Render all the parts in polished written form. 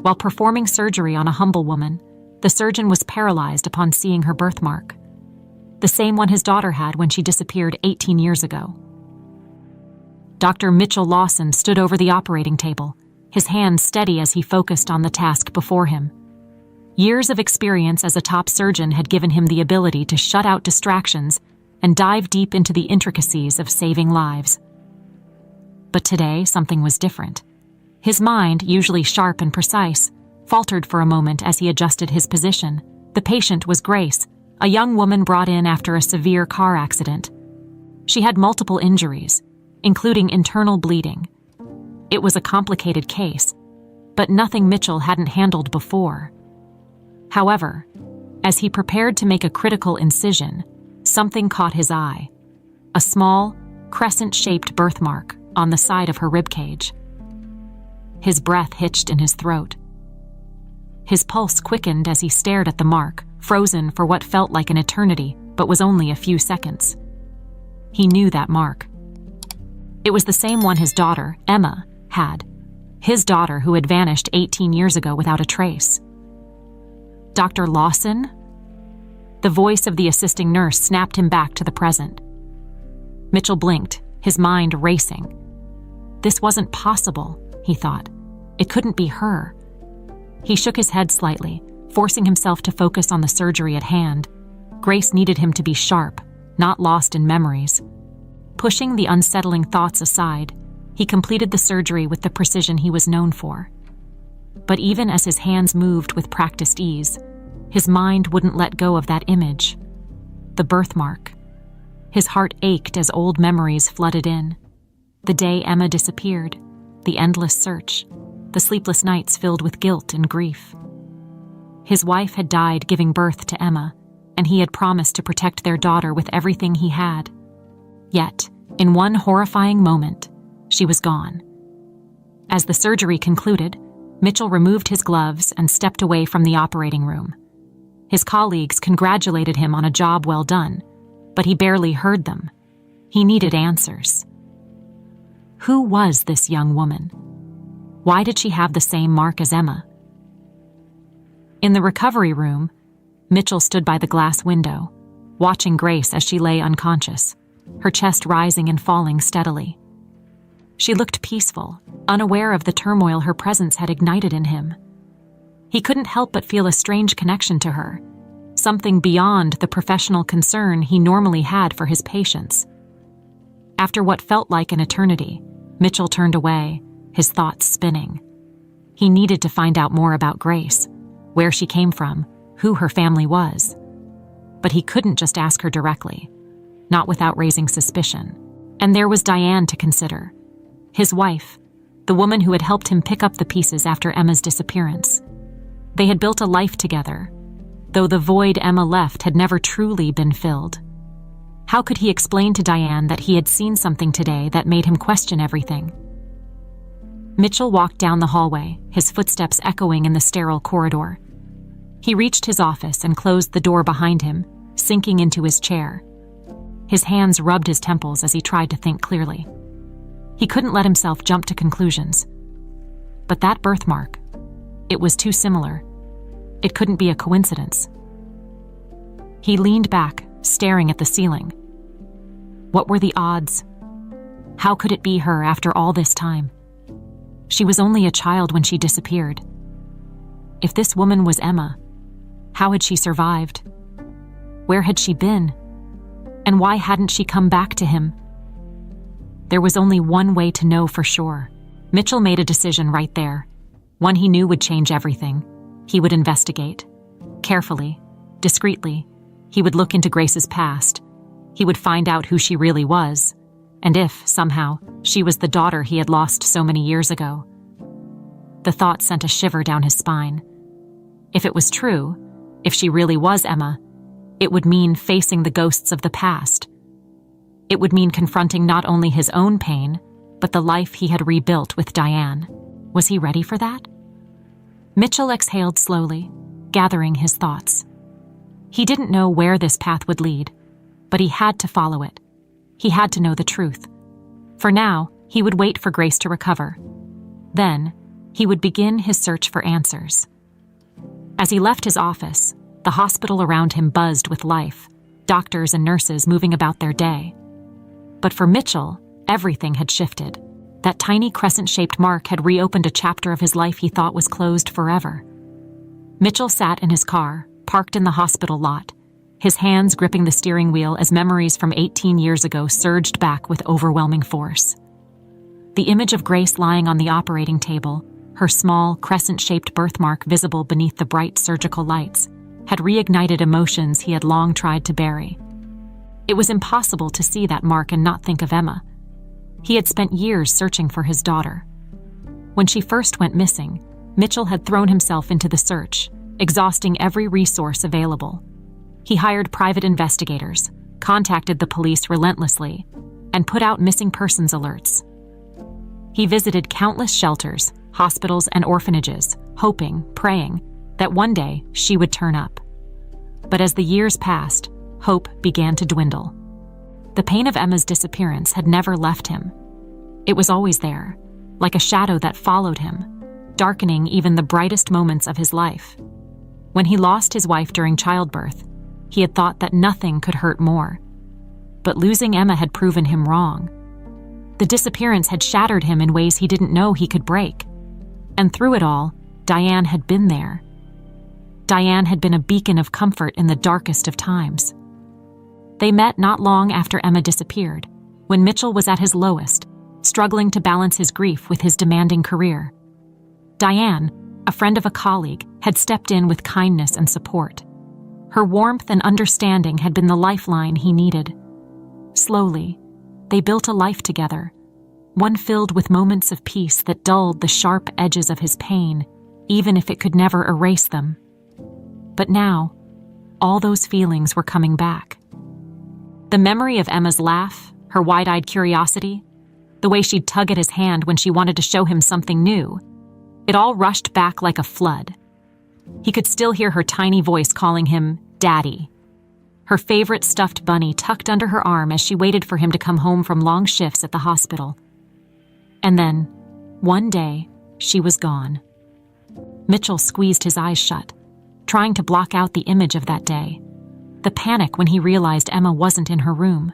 While performing surgery on a humble woman, the surgeon was paralyzed upon seeing her birthmark, the same one his daughter had when she disappeared 18 years ago. Dr. Mitchell Lawson stood over the operating table, his hands steady as he focused on the task before him. Years of experience as a top surgeon had given him the ability to shut out distractions and dive deep into the intricacies of saving lives. But today, something was different. His mind, usually sharp and precise, faltered for a moment as he adjusted his position. The patient was Grace, a young woman brought in after a severe car accident. She had multiple injuries, including internal bleeding. It was a complicated case, but nothing Mitchell hadn't handled before. However, as he prepared to make a critical incision, something caught his eye: a small, crescent-shaped birthmark on the side of her ribcage. His breath hitched in his throat. His pulse quickened as he stared at the mark, frozen for what felt like an eternity, but was only a few seconds. He knew that mark. It was the same one his daughter, Emma, had. His daughter who had vanished 18 years ago without a trace. Dr. Lawson? The voice of the assisting nurse snapped him back to the present. Mitchell blinked, his mind racing. This wasn't possible, he thought. It couldn't be her. He shook his head slightly, forcing himself to focus on the surgery at hand. Grace needed him to be sharp, not lost in memories. Pushing the unsettling thoughts aside, he completed the surgery with the precision he was known for. But even as his hands moved with practiced ease, his mind wouldn't let go of that image. The birthmark. His heart ached as old memories flooded in. The day Emma disappeared, the endless search, the sleepless nights filled with guilt and grief. His wife had died giving birth to Emma, and he had promised to protect their daughter with everything he had. Yet, in one horrifying moment, she was gone. As the surgery concluded, Mitchell removed his gloves and stepped away from the operating room. His colleagues congratulated him on a job well done, but he barely heard them. He needed answers. Who was this young woman? Why did she have the same mark as Emma? In the recovery room, Mitchell stood by the glass window, watching Grace as she lay unconscious, her chest rising and falling steadily. She looked peaceful, unaware of the turmoil her presence had ignited in him. He couldn't help but feel a strange connection to her, something beyond the professional concern he normally had for his patients. After what felt like an eternity, Mitchell turned away, his thoughts spinning. He needed to find out more about Grace, where she came from, who her family was. But he couldn't just ask her directly, not without raising suspicion. And there was Diane to consider. His wife, the woman who had helped him pick up the pieces after Emma's disappearance. They had built a life together, though the void Emma left had never truly been filled. How could he explain to Diane that he had seen something today that made him question everything? Mitchell walked down the hallway, his footsteps echoing in the sterile corridor. He reached his office and closed the door behind him, sinking into his chair. His hands rubbed his temples as he tried to think clearly. He couldn't let himself jump to conclusions. But that birthmark, it was too similar. It couldn't be a coincidence. He leaned back, staring at the ceiling. What were the odds? How could it be her after all this time? She was only a child when she disappeared. If this woman was Emma, how had she survived? Where had she been? And why hadn't she come back to him? There was only one way to know for sure. Mitchell made a decision right there, one he knew would change everything. He would investigate. Carefully, discreetly, he would look into Grace's past. He would find out who she really was, and if, somehow, she was the daughter he had lost so many years ago. The thought sent a shiver down his spine. If it was true, if she really was Emma, it would mean facing the ghosts of the past. It would mean confronting not only his own pain, but the life he had rebuilt with Diane. Was he ready for that? Mitchell exhaled slowly, gathering his thoughts. He didn't know where this path would lead, but he had to follow it. He had to know the truth. For now, he would wait for Grace to recover. Then, he would begin his search for answers. As he left his office, the hospital around him buzzed with life, doctors and nurses moving about their day. But for Mitchell, everything had shifted. That tiny crescent-shaped mark had reopened a chapter of his life he thought was closed forever. Mitchell sat in his car, parked in the hospital lot, his hands gripping the steering wheel as memories from 18 years ago surged back with overwhelming force. The image of Grace lying on the operating table, her small, crescent-shaped birthmark visible beneath the bright surgical lights, had reignited emotions he had long tried to bury. It was impossible to see that mark and not think of Emma. He had spent years searching for his daughter. When she first went missing, Mitchell had thrown himself into the search, exhausting every resource available. He hired private investigators, contacted the police relentlessly, and put out missing persons alerts. He visited countless shelters, hospitals, and orphanages, hoping, praying, that one day she would turn up. But as the years passed, hope began to dwindle. The pain of Emma's disappearance had never left him. It was always there, like a shadow that followed him, darkening even the brightest moments of his life. When he lost his wife during childbirth, he had thought that nothing could hurt more. But losing Emma had proven him wrong. The disappearance had shattered him in ways he didn't know he could break. And through it all, Diane had been there. Diane had been a beacon of comfort in the darkest of times. They met not long after Emma disappeared, when Mitchell was at his lowest, struggling to balance his grief with his demanding career. Diane, a friend of a colleague, had stepped in with kindness and support. Her warmth and understanding had been the lifeline he needed. Slowly, they built a life together, one filled with moments of peace that dulled the sharp edges of his pain, even if it could never erase them. But now, all those feelings were coming back. The memory of Emma's laugh, her wide-eyed curiosity, the way she'd tug at his hand when she wanted to show him something new, it all rushed back like a flood. He could still hear her tiny voice calling him Daddy, her favorite stuffed bunny tucked under her arm as she waited for him to come home from long shifts at the hospital. And then, one day, she was gone. Mitchell squeezed his eyes shut, trying to block out the image of that day. The panic when he realized Emma wasn't in her room,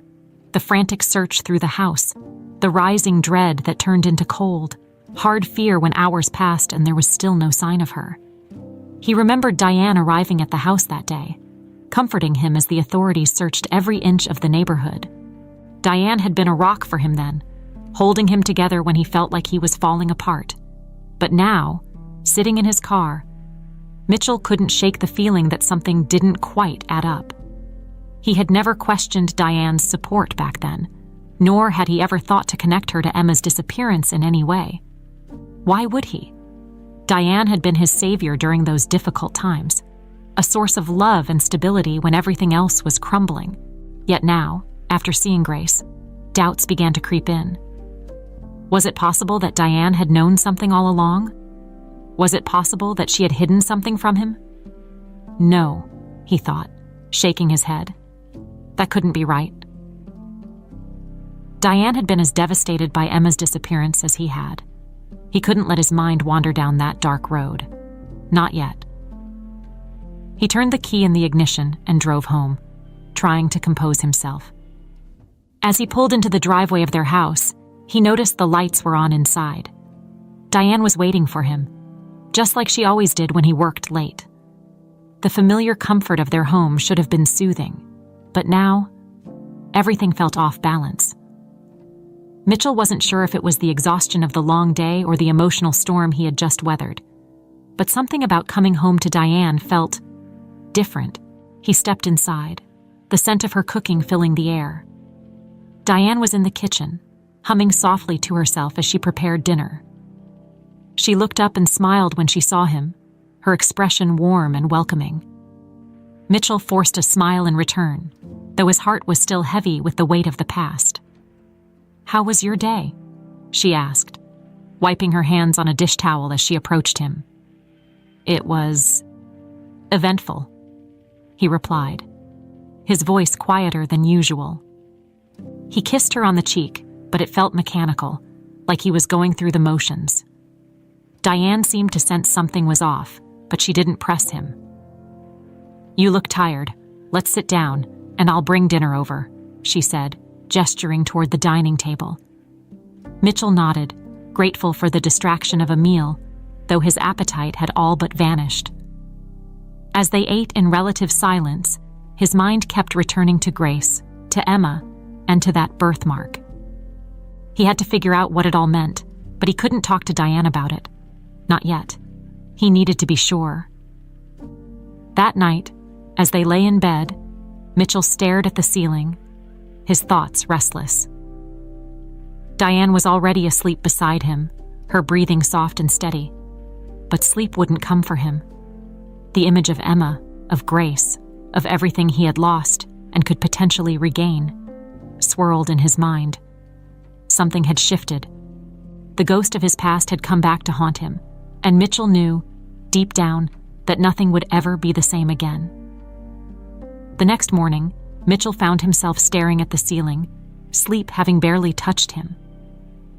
the frantic search through the house, the rising dread that turned into cold, hard fear when hours passed and there was still no sign of her. He remembered Diane arriving at the house that day, comforting him as the authorities searched every inch of the neighborhood. Diane had been a rock for him then, holding him together when he felt like he was falling apart. But now, sitting in his car, Mitchell couldn't shake the feeling that something didn't quite add up. He had never questioned Diane's support back then, nor had he ever thought to connect her to Emma's disappearance in any way. Why would he? Diane had been his savior during those difficult times, a source of love and stability when everything else was crumbling. Yet now, after seeing Grace, doubts began to creep in. Was it possible that Diane had known something all along? Was it possible that she had hidden something from him? No, he thought, shaking his head. That couldn't be right. Diane had been as devastated by Emma's disappearance as he had. He couldn't let his mind wander down that dark road. Not yet. He turned the key in the ignition and drove home, trying to compose himself. As he pulled into the driveway of their house, he noticed the lights were on inside. Diane was waiting for him, just like she always did when he worked late. The familiar comfort of their home should have been soothing, but now, everything felt off balance. Mitchell wasn't sure if it was the exhaustion of the long day or the emotional storm he had just weathered, but something about coming home to Diane felt different. He stepped inside, the scent of her cooking filling the air. Diane was in the kitchen, humming softly to herself as she prepared dinner. She looked up and smiled when she saw him, her expression warm and welcoming. Mitchell forced a smile in return, though his heart was still heavy with the weight of the past. "How was your day?" she asked, wiping her hands on a dish towel as she approached him. "It was eventful," he replied, his voice quieter than usual. He kissed her on the cheek, but it felt mechanical, like he was going through the motions. Diane seemed to sense something was off, but she didn't press him. "You look tired. Let's sit down, and I'll bring dinner over," she said, gesturing toward the dining table. Mitchell nodded, grateful for the distraction of a meal, though his appetite had all but vanished. As they ate in relative silence, his mind kept returning to Grace, to Emma, and to that birthmark. He had to figure out what it all meant, but he couldn't talk to Diane about it. Not yet. He needed to be sure. That night, as they lay in bed, Mitchell stared at the ceiling, his thoughts restless. Diane was already asleep beside him, her breathing soft and steady. But sleep wouldn't come for him. The image of Emma, of Grace, of everything he had lost and could potentially regain, swirled in his mind. Something had shifted. The ghost of his past had come back to haunt him, and Mitchell knew, deep down, that nothing would ever be the same again. The next morning, Mitchell found himself staring at the ceiling, sleep having barely touched him.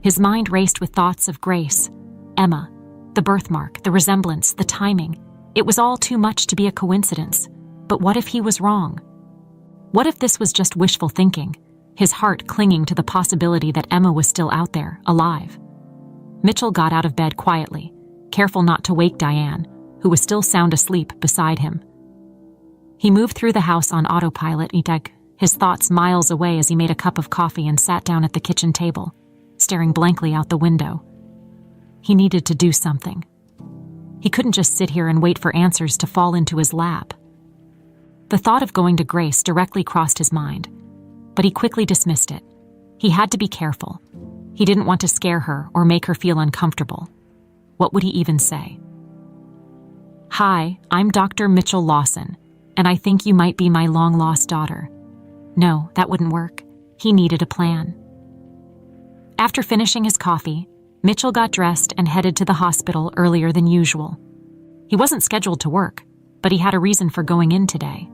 His mind raced with thoughts of Grace, Emma, the birthmark, the resemblance, the timing. It was all too much to be a coincidence. But what if he was wrong? What if this was just wishful thinking, his heart clinging to the possibility that Emma was still out there, alive? Mitchell got out of bed quietly, careful not to wake Diane, who was still sound asleep beside him. He moved through the house on autopilot, his thoughts miles away as he made a cup of coffee and sat down at the kitchen table, staring blankly out the window. He needed to do something. He couldn't just sit here and wait for answers to fall into his lap. The thought of going to Grace directly crossed his mind, but he quickly dismissed it. He had to be careful. He didn't want to scare her or make her feel uncomfortable. What would he even say? "Hi, I'm Dr. Mitchell Lawson, and I think you might be my long-lost daughter." No, that wouldn't work. He needed a plan. After finishing his coffee, Mitchell got dressed and headed to the hospital earlier than usual. He wasn't scheduled to work, but he had a reason for going in today.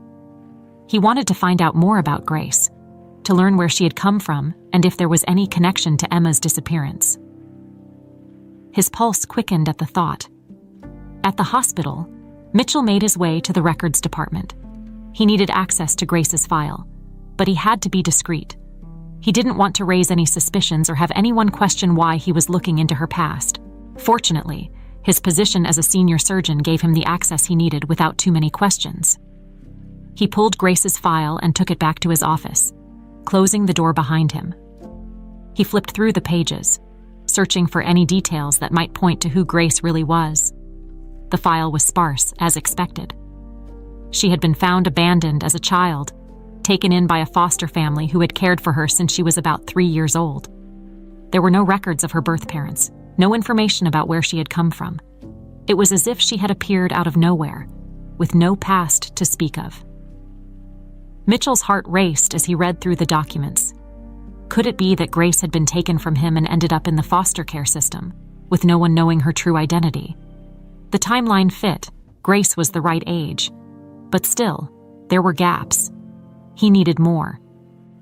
He wanted to find out more about Grace, to learn where she had come from and if there was any connection to Emma's disappearance. His pulse quickened at the thought. At the hospital, Mitchell made his way to the records department. He needed access to Grace's file, but he had to be discreet. He didn't want to raise any suspicions or have anyone question why he was looking into her past. Fortunately, his position as a senior surgeon gave him the access he needed without too many questions. He pulled Grace's file and took it back to his office, closing the door behind him. He flipped through the pages, searching for any details that might point to who Grace really was. The file was sparse, as expected. She had been found abandoned as a child, taken in by a foster family who had cared for her since she was about 3 years old. There were no records of her birth parents, no information about where she had come from. It was as if she had appeared out of nowhere, with no past to speak of. Mitchell's heart raced as he read through the documents. Could it be that Grace had been taken from him and ended up in the foster care system, with no one knowing her true identity? The timeline fit. Grace was the right age. But still, there were gaps. He needed more.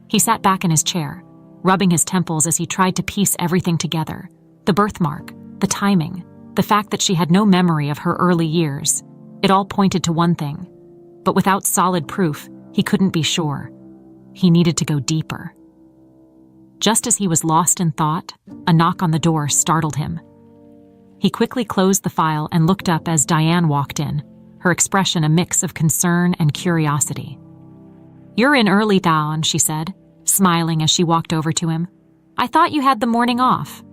He sat back in his chair, rubbing his temples as he tried to piece everything together. The birthmark, the timing, the fact that she had no memory of her early years. It all pointed to one thing. But without solid proof, he couldn't be sure. He needed to go deeper. Just as he was lost in thought, a knock on the door startled him. He quickly closed the file and looked up as Diane walked in, her expression a mix of concern and curiosity. "You're in early, Dawn," she said, smiling as she walked over to him. "I thought you had the morning off."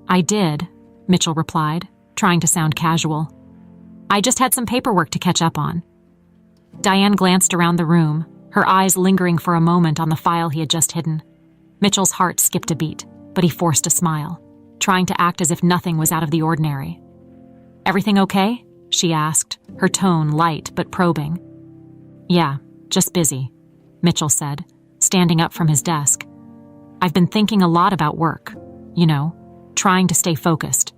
"I did," Mitchell replied, trying to sound casual. "I just had some paperwork to catch up on." Diane glanced around the room, her eyes lingering for a moment on the file he had just hidden. Mitchell's heart skipped a beat, but he forced a smile, trying to act as if nothing was out of the ordinary. "Everything okay?" she asked, her tone light but probing. "Yeah, just busy," Mitchell said, standing up from his desk. "I've been thinking a lot about work, trying to stay focused."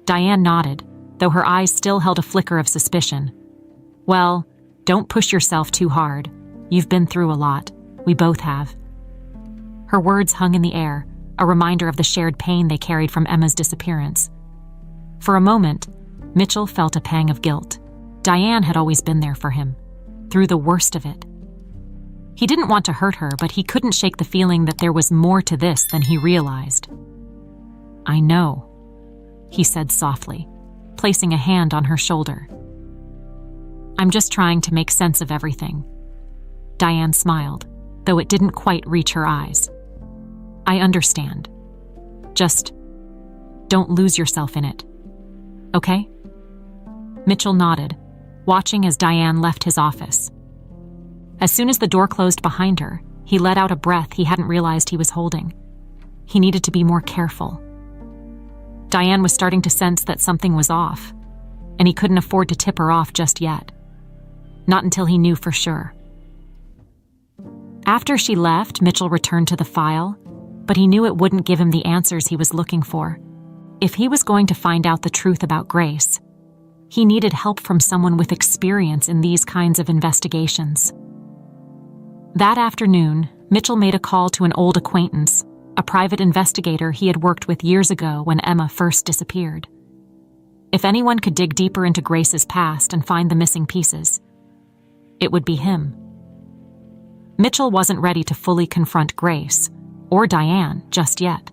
Diane nodded, though her eyes still held a flicker of suspicion. "Well, don't push yourself too hard. You've been through a lot. We both have." Her words hung in the air, a reminder of the shared pain they carried from Emma's disappearance. For a moment, Mitchell felt a pang of guilt. Diane had always been there for him, through the worst of it. He didn't want to hurt her, but he couldn't shake the feeling that there was more to this than he realized. "I know," he said softly, placing a hand on her shoulder. "I'm just trying to make sense of everything." Diane smiled, though it didn't quite reach her eyes. "I understand. Just don't lose yourself in it. Okay?" Mitchell nodded, watching as Diane left his office. As soon as the door closed behind her, he let out a breath he hadn't realized he was holding. He needed to be more careful. Diane was starting to sense that something was off, and he couldn't afford to tip her off just yet. Not until he knew for sure. After she left, Mitchell returned to the file, but he knew it wouldn't give him the answers he was looking for. If he was going to find out the truth about Grace, he needed help from someone with experience in these kinds of investigations. That afternoon, Mitchell made a call to an old acquaintance, a private investigator he had worked with years ago when Emma first disappeared. If anyone could dig deeper into Grace's past and find the missing pieces, it would be him. Mitchell wasn't ready to fully confront Grace, or Diane, just yet.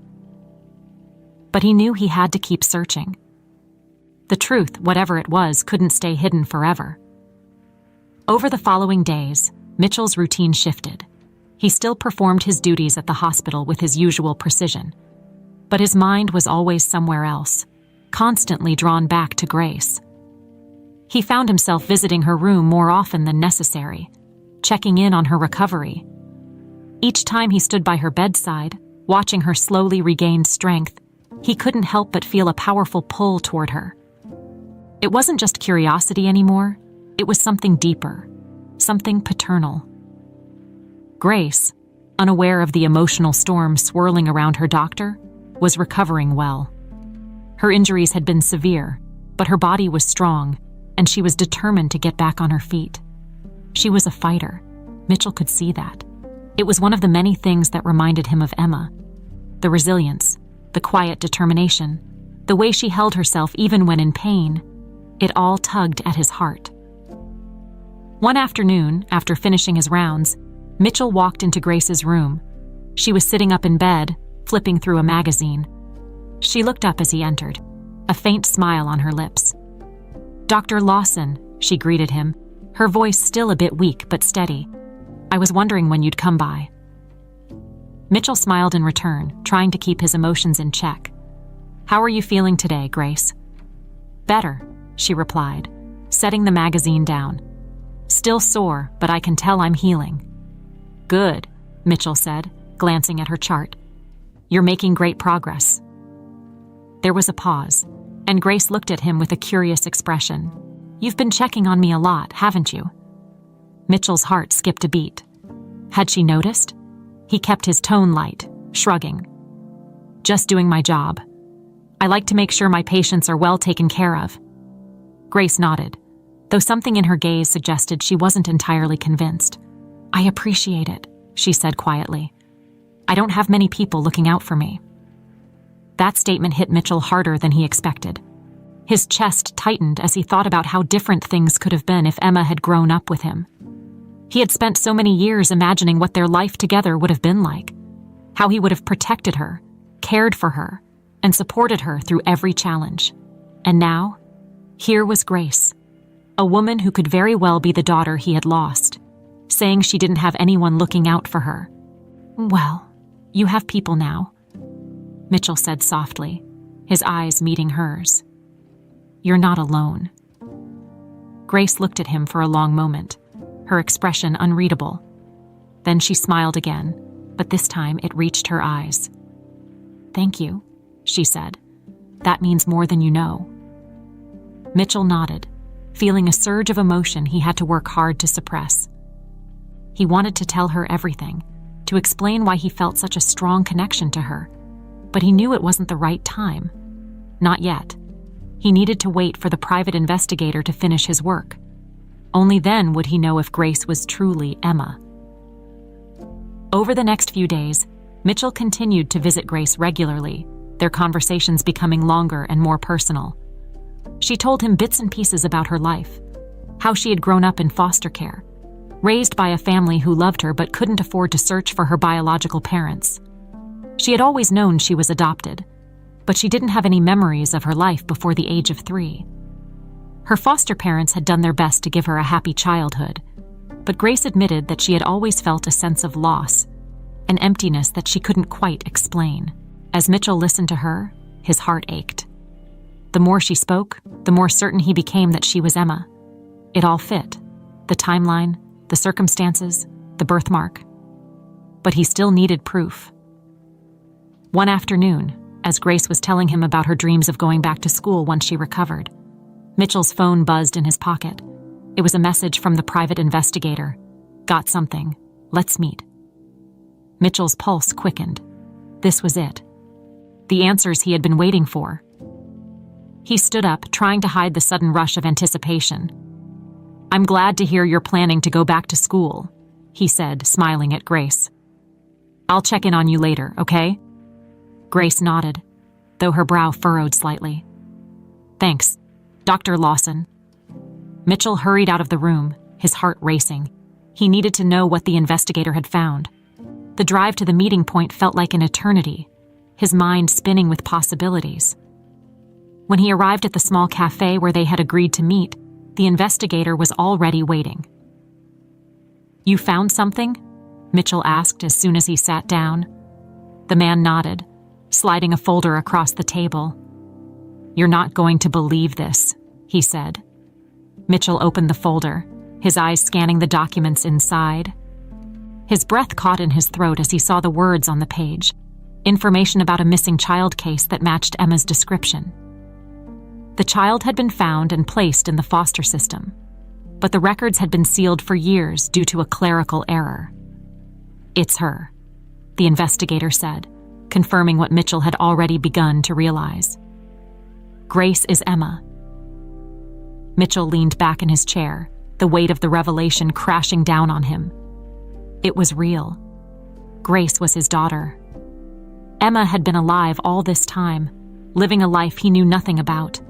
But he knew he had to keep searching. The truth, whatever it was, couldn't stay hidden forever. Over the following days, Mitchell's routine shifted. He still performed his duties at the hospital with his usual precision, but his mind was always somewhere else, constantly drawn back to Grace. He found himself visiting her room more often than necessary, checking in on her recovery. Each time he stood by her bedside, watching her slowly regain strength, he couldn't help but feel a powerful pull toward her. It wasn't just curiosity anymore, it was something deeper, something paternal. Grace, unaware of the emotional storm swirling around her doctor, was recovering well. Her injuries had been severe, but her body was strong, and she was determined to get back on her feet. She was a fighter. Mitchell could see that. It was one of the many things that reminded him of Emma. The resilience, the quiet determination, the way she held herself even when in pain, it all tugged at his heart. One afternoon, after finishing his rounds, Mitchell walked into Grace's room. She was sitting up in bed, flipping through a magazine. She looked up as he entered, a faint smile on her lips. "Dr. Lawson," she greeted him, her voice still a bit weak but steady. "I was wondering when you'd come by." Mitchell smiled in return, trying to keep his emotions in check. "How are you feeling today, Grace?" "Better," she replied, setting the magazine down. "Still sore, but I can tell I'm healing." "Good," Mitchell said, glancing at her chart. "You're making great progress." There was a pause, and Grace looked at him with a curious expression. "You've been checking on me a lot, haven't you?" Mitchell's heart skipped a beat. Had she noticed? He kept his tone light, shrugging. "Just doing my job. I like to make sure my patients are well taken care of." Grace nodded, though something in her gaze suggested she wasn't entirely convinced. "I appreciate it," she said quietly. "I don't have many people looking out for me." That statement hit Mitchell harder than he expected. His chest tightened as he thought about how different things could have been if Emma had grown up with him. He had spent so many years imagining what their life together would have been like, how he would have protected her, cared for her, and supported her through every challenge. And now, here was Grace, a woman who could very well be the daughter he had lost, saying she didn't have anyone looking out for her. "Well, you have people now," Mitchell said softly, his eyes meeting hers. "You're not alone." Grace looked at him for a long moment, her expression unreadable. Then she smiled again, but this time it reached her eyes. "Thank you," she said. "That means more than you know." Mitchell nodded, feeling a surge of emotion he had to work hard to suppress. He wanted to tell her everything, to explain why he felt such a strong connection to her, but he knew it wasn't the right time. Not yet. He needed to wait for the private investigator to finish his work. Only then would he know if Grace was truly Emma. Over the next few days, Mitchell continued to visit Grace regularly, their conversations becoming longer and more personal. She told him bits and pieces about her life, how she had grown up in foster care, raised by a family who loved her but couldn't afford to search for her biological parents. She had always known she was adopted, but she didn't have any memories of her life before the age of 3. Her foster parents had done their best to give her a happy childhood, but Grace admitted that she had always felt a sense of loss, an emptiness that she couldn't quite explain. As Mitchell listened to her, his heart ached. The more she spoke, the more certain he became that she was Emma. It all fit: the timeline, the circumstances, the birthmark. But he still needed proof. One afternoon, as Grace was telling him about her dreams of going back to school once she recovered, Mitchell's phone buzzed in his pocket. It was a message from the private investigator. "Got something. Let's meet." Mitchell's pulse quickened. This was it. The answers he had been waiting for. He stood up, trying to hide the sudden rush of anticipation. "I'm glad to hear you're planning to go back to school," he said, smiling at Grace. "I'll check in on you later, okay?" Grace nodded, though her brow furrowed slightly. "Thanks, Dr. Lawson." Mitchell hurried out of the room, his heart racing. He needed to know what the investigator had found. The drive to the meeting point felt like an eternity, his mind spinning with possibilities. When he arrived at the small cafe where they had agreed to meet, the investigator was already waiting. "You found something?" Mitchell asked as soon as he sat down. The man nodded, sliding a folder across the table. "You're not going to believe this," he said. Mitchell opened the folder, his eyes scanning the documents inside. His breath caught in his throat as he saw the words on the page. Information about a missing child case that matched Emma's description. The child had been found and placed in the foster system, but the records had been sealed for years due to a clerical error. "It's her," the investigator said, confirming what Mitchell had already begun to realize. "Grace is Emma." Mitchell leaned back in his chair, the weight of the revelation crashing down on him. It was real. Grace was his daughter. Emma had been alive all this time, living a life he knew nothing about.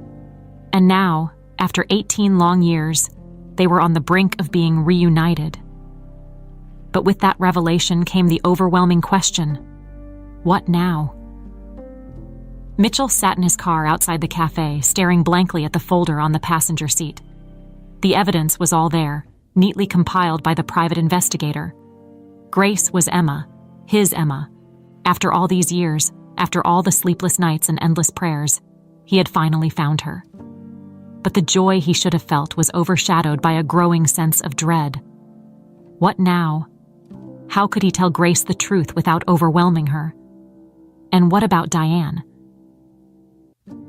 And now, after 18 long years, they were on the brink of being reunited. But with that revelation came the overwhelming question: what now? Mitchell sat in his car outside the cafe, staring blankly at the folder on the passenger seat. The evidence was all there, neatly compiled by the private investigator. Grace was Emma, his Emma. After all these years, after all the sleepless nights and endless prayers, he had finally found her. But the joy he should have felt was overshadowed by a growing sense of dread. What now? How could he tell Grace the truth without overwhelming her? And what about Diane?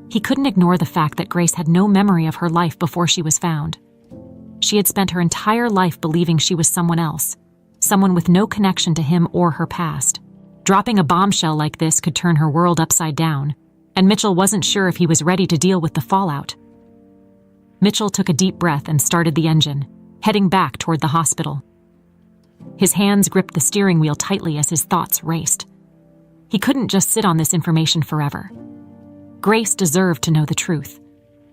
He couldn't ignore the fact that Grace had no memory of her life before she was found. She had spent her entire life believing she was someone else, someone with no connection to him or her past. Dropping a bombshell like this could turn her world upside down, and Mitchell wasn't sure if he was ready to deal with the fallout. Mitchell took a deep breath and started the engine, heading back toward the hospital. His hands gripped the steering wheel tightly as his thoughts raced. He couldn't just sit on this information forever. Grace deserved to know the truth,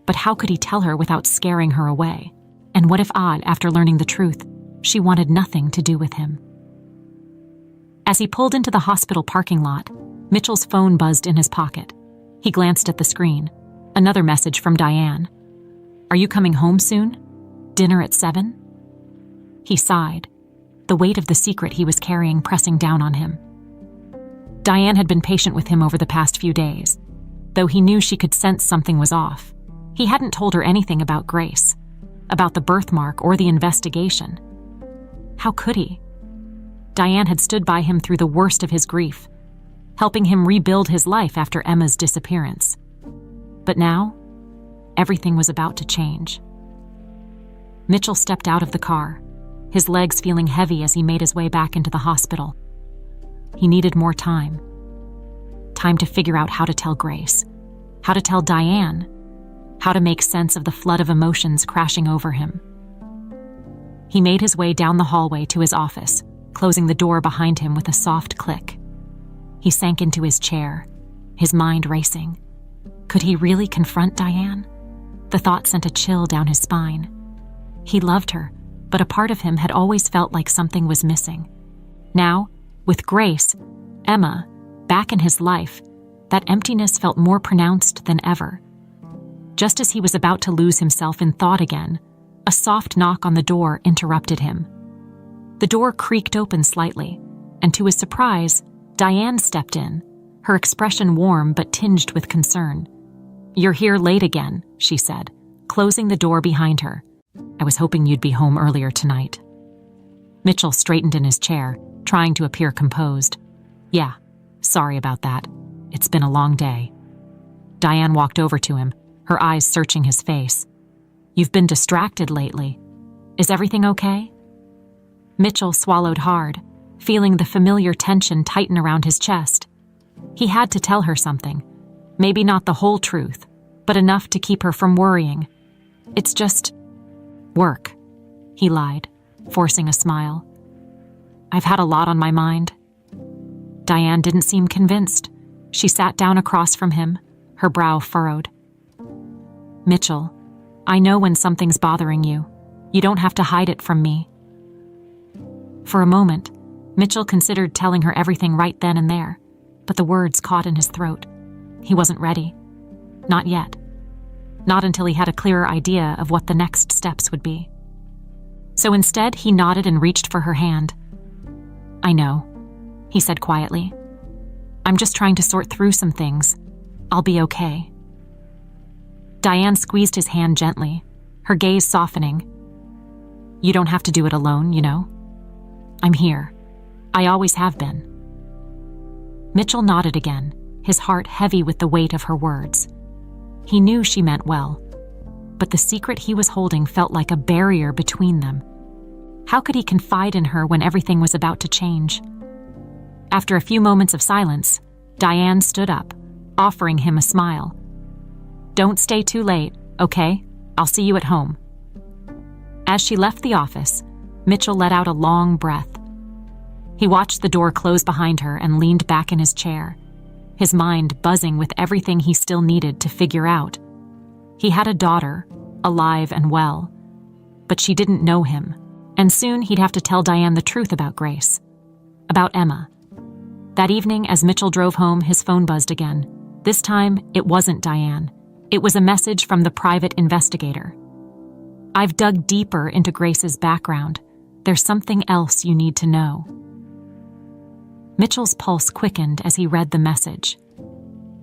but how could he tell her without scaring her away? And what if after learning the truth, she wanted nothing to do with him? As he pulled into the hospital parking lot, Mitchell's phone buzzed in his pocket. He glanced at the screen. Another message from Diane. "Are you coming home soon? Dinner at 7?" He sighed, the weight of the secret he was carrying pressing down on him. Diane had been patient with him over the past few days. Though he knew she could sense something was off, he hadn't told her anything about Grace, about the birthmark or the investigation. How could he? Diane had stood by him through the worst of his grief, helping him rebuild his life after Emma's disappearance. But now, everything was about to change. Mitchell stepped out of the car, his legs feeling heavy as he made his way back into the hospital. He needed more time. Time to figure out how to tell Grace, how to tell Diane, how to make sense of the flood of emotions crashing over him. He made his way down the hallway to his office, closing the door behind him with a soft click. He sank into his chair, his mind racing. Could he really confront Diane? The thought sent a chill down his spine. He loved her, but a part of him had always felt like something was missing. Now, with Grace, Emma, back in his life, that emptiness felt more pronounced than ever. Just as he was about to lose himself in thought again, a soft knock on the door interrupted him. The door creaked open slightly, and to his surprise, Diane stepped in, her expression warm but tinged with concern. "You're here late again," she said, closing the door behind her. "I was hoping you'd be home earlier tonight." Mitchell straightened in his chair, trying to appear composed. "Yeah, sorry about that. It's been a long day." Diane walked over to him, her eyes searching his face. "You've been distracted lately. Is everything okay?" Mitchell swallowed hard, feeling the familiar tension tighten around his chest. He had to tell her something. Maybe not the whole truth, but enough to keep her from worrying. "It's just work," he lied, forcing a smile. "I've had a lot on my mind." Diane didn't seem convinced. She sat down across from him, her brow furrowed. "Mitchell, I know when something's bothering you. You don't have to hide it from me." For a moment, Mitchell considered telling her everything right then and there, but the words caught in his throat. He wasn't ready. Not yet. Not until he had a clearer idea of what the next steps would be. So instead, he nodded and reached for her hand. "I know," he said quietly. "I'm just trying to sort through some things. I'll be okay." Diane squeezed his hand gently, her gaze softening. "You don't have to do it alone, you know. I'm here. I always have been." Mitchell nodded again, his heart heavy with the weight of her words. He knew she meant well, but the secret he was holding felt like a barrier between them. How could he confide in her when everything was about to change? After a few moments of silence, Diane stood up, offering him a smile. "Don't stay too late, okay? I'll see you at home." As she left the office, Mitchell let out a long breath. He watched the door close behind her and leaned back in his chair, his mind buzzing with everything he still needed to figure out. He had a daughter, alive and well, but she didn't know him, and soon he'd have to tell Diane the truth about Grace, about Emma. That evening, as Mitchell drove home, his phone buzzed again. This time, it wasn't Diane. It was a message from the private investigator. "I've dug deeper into Grace's background. There's something else you need to know." Mitchell's pulse quickened as he read the message.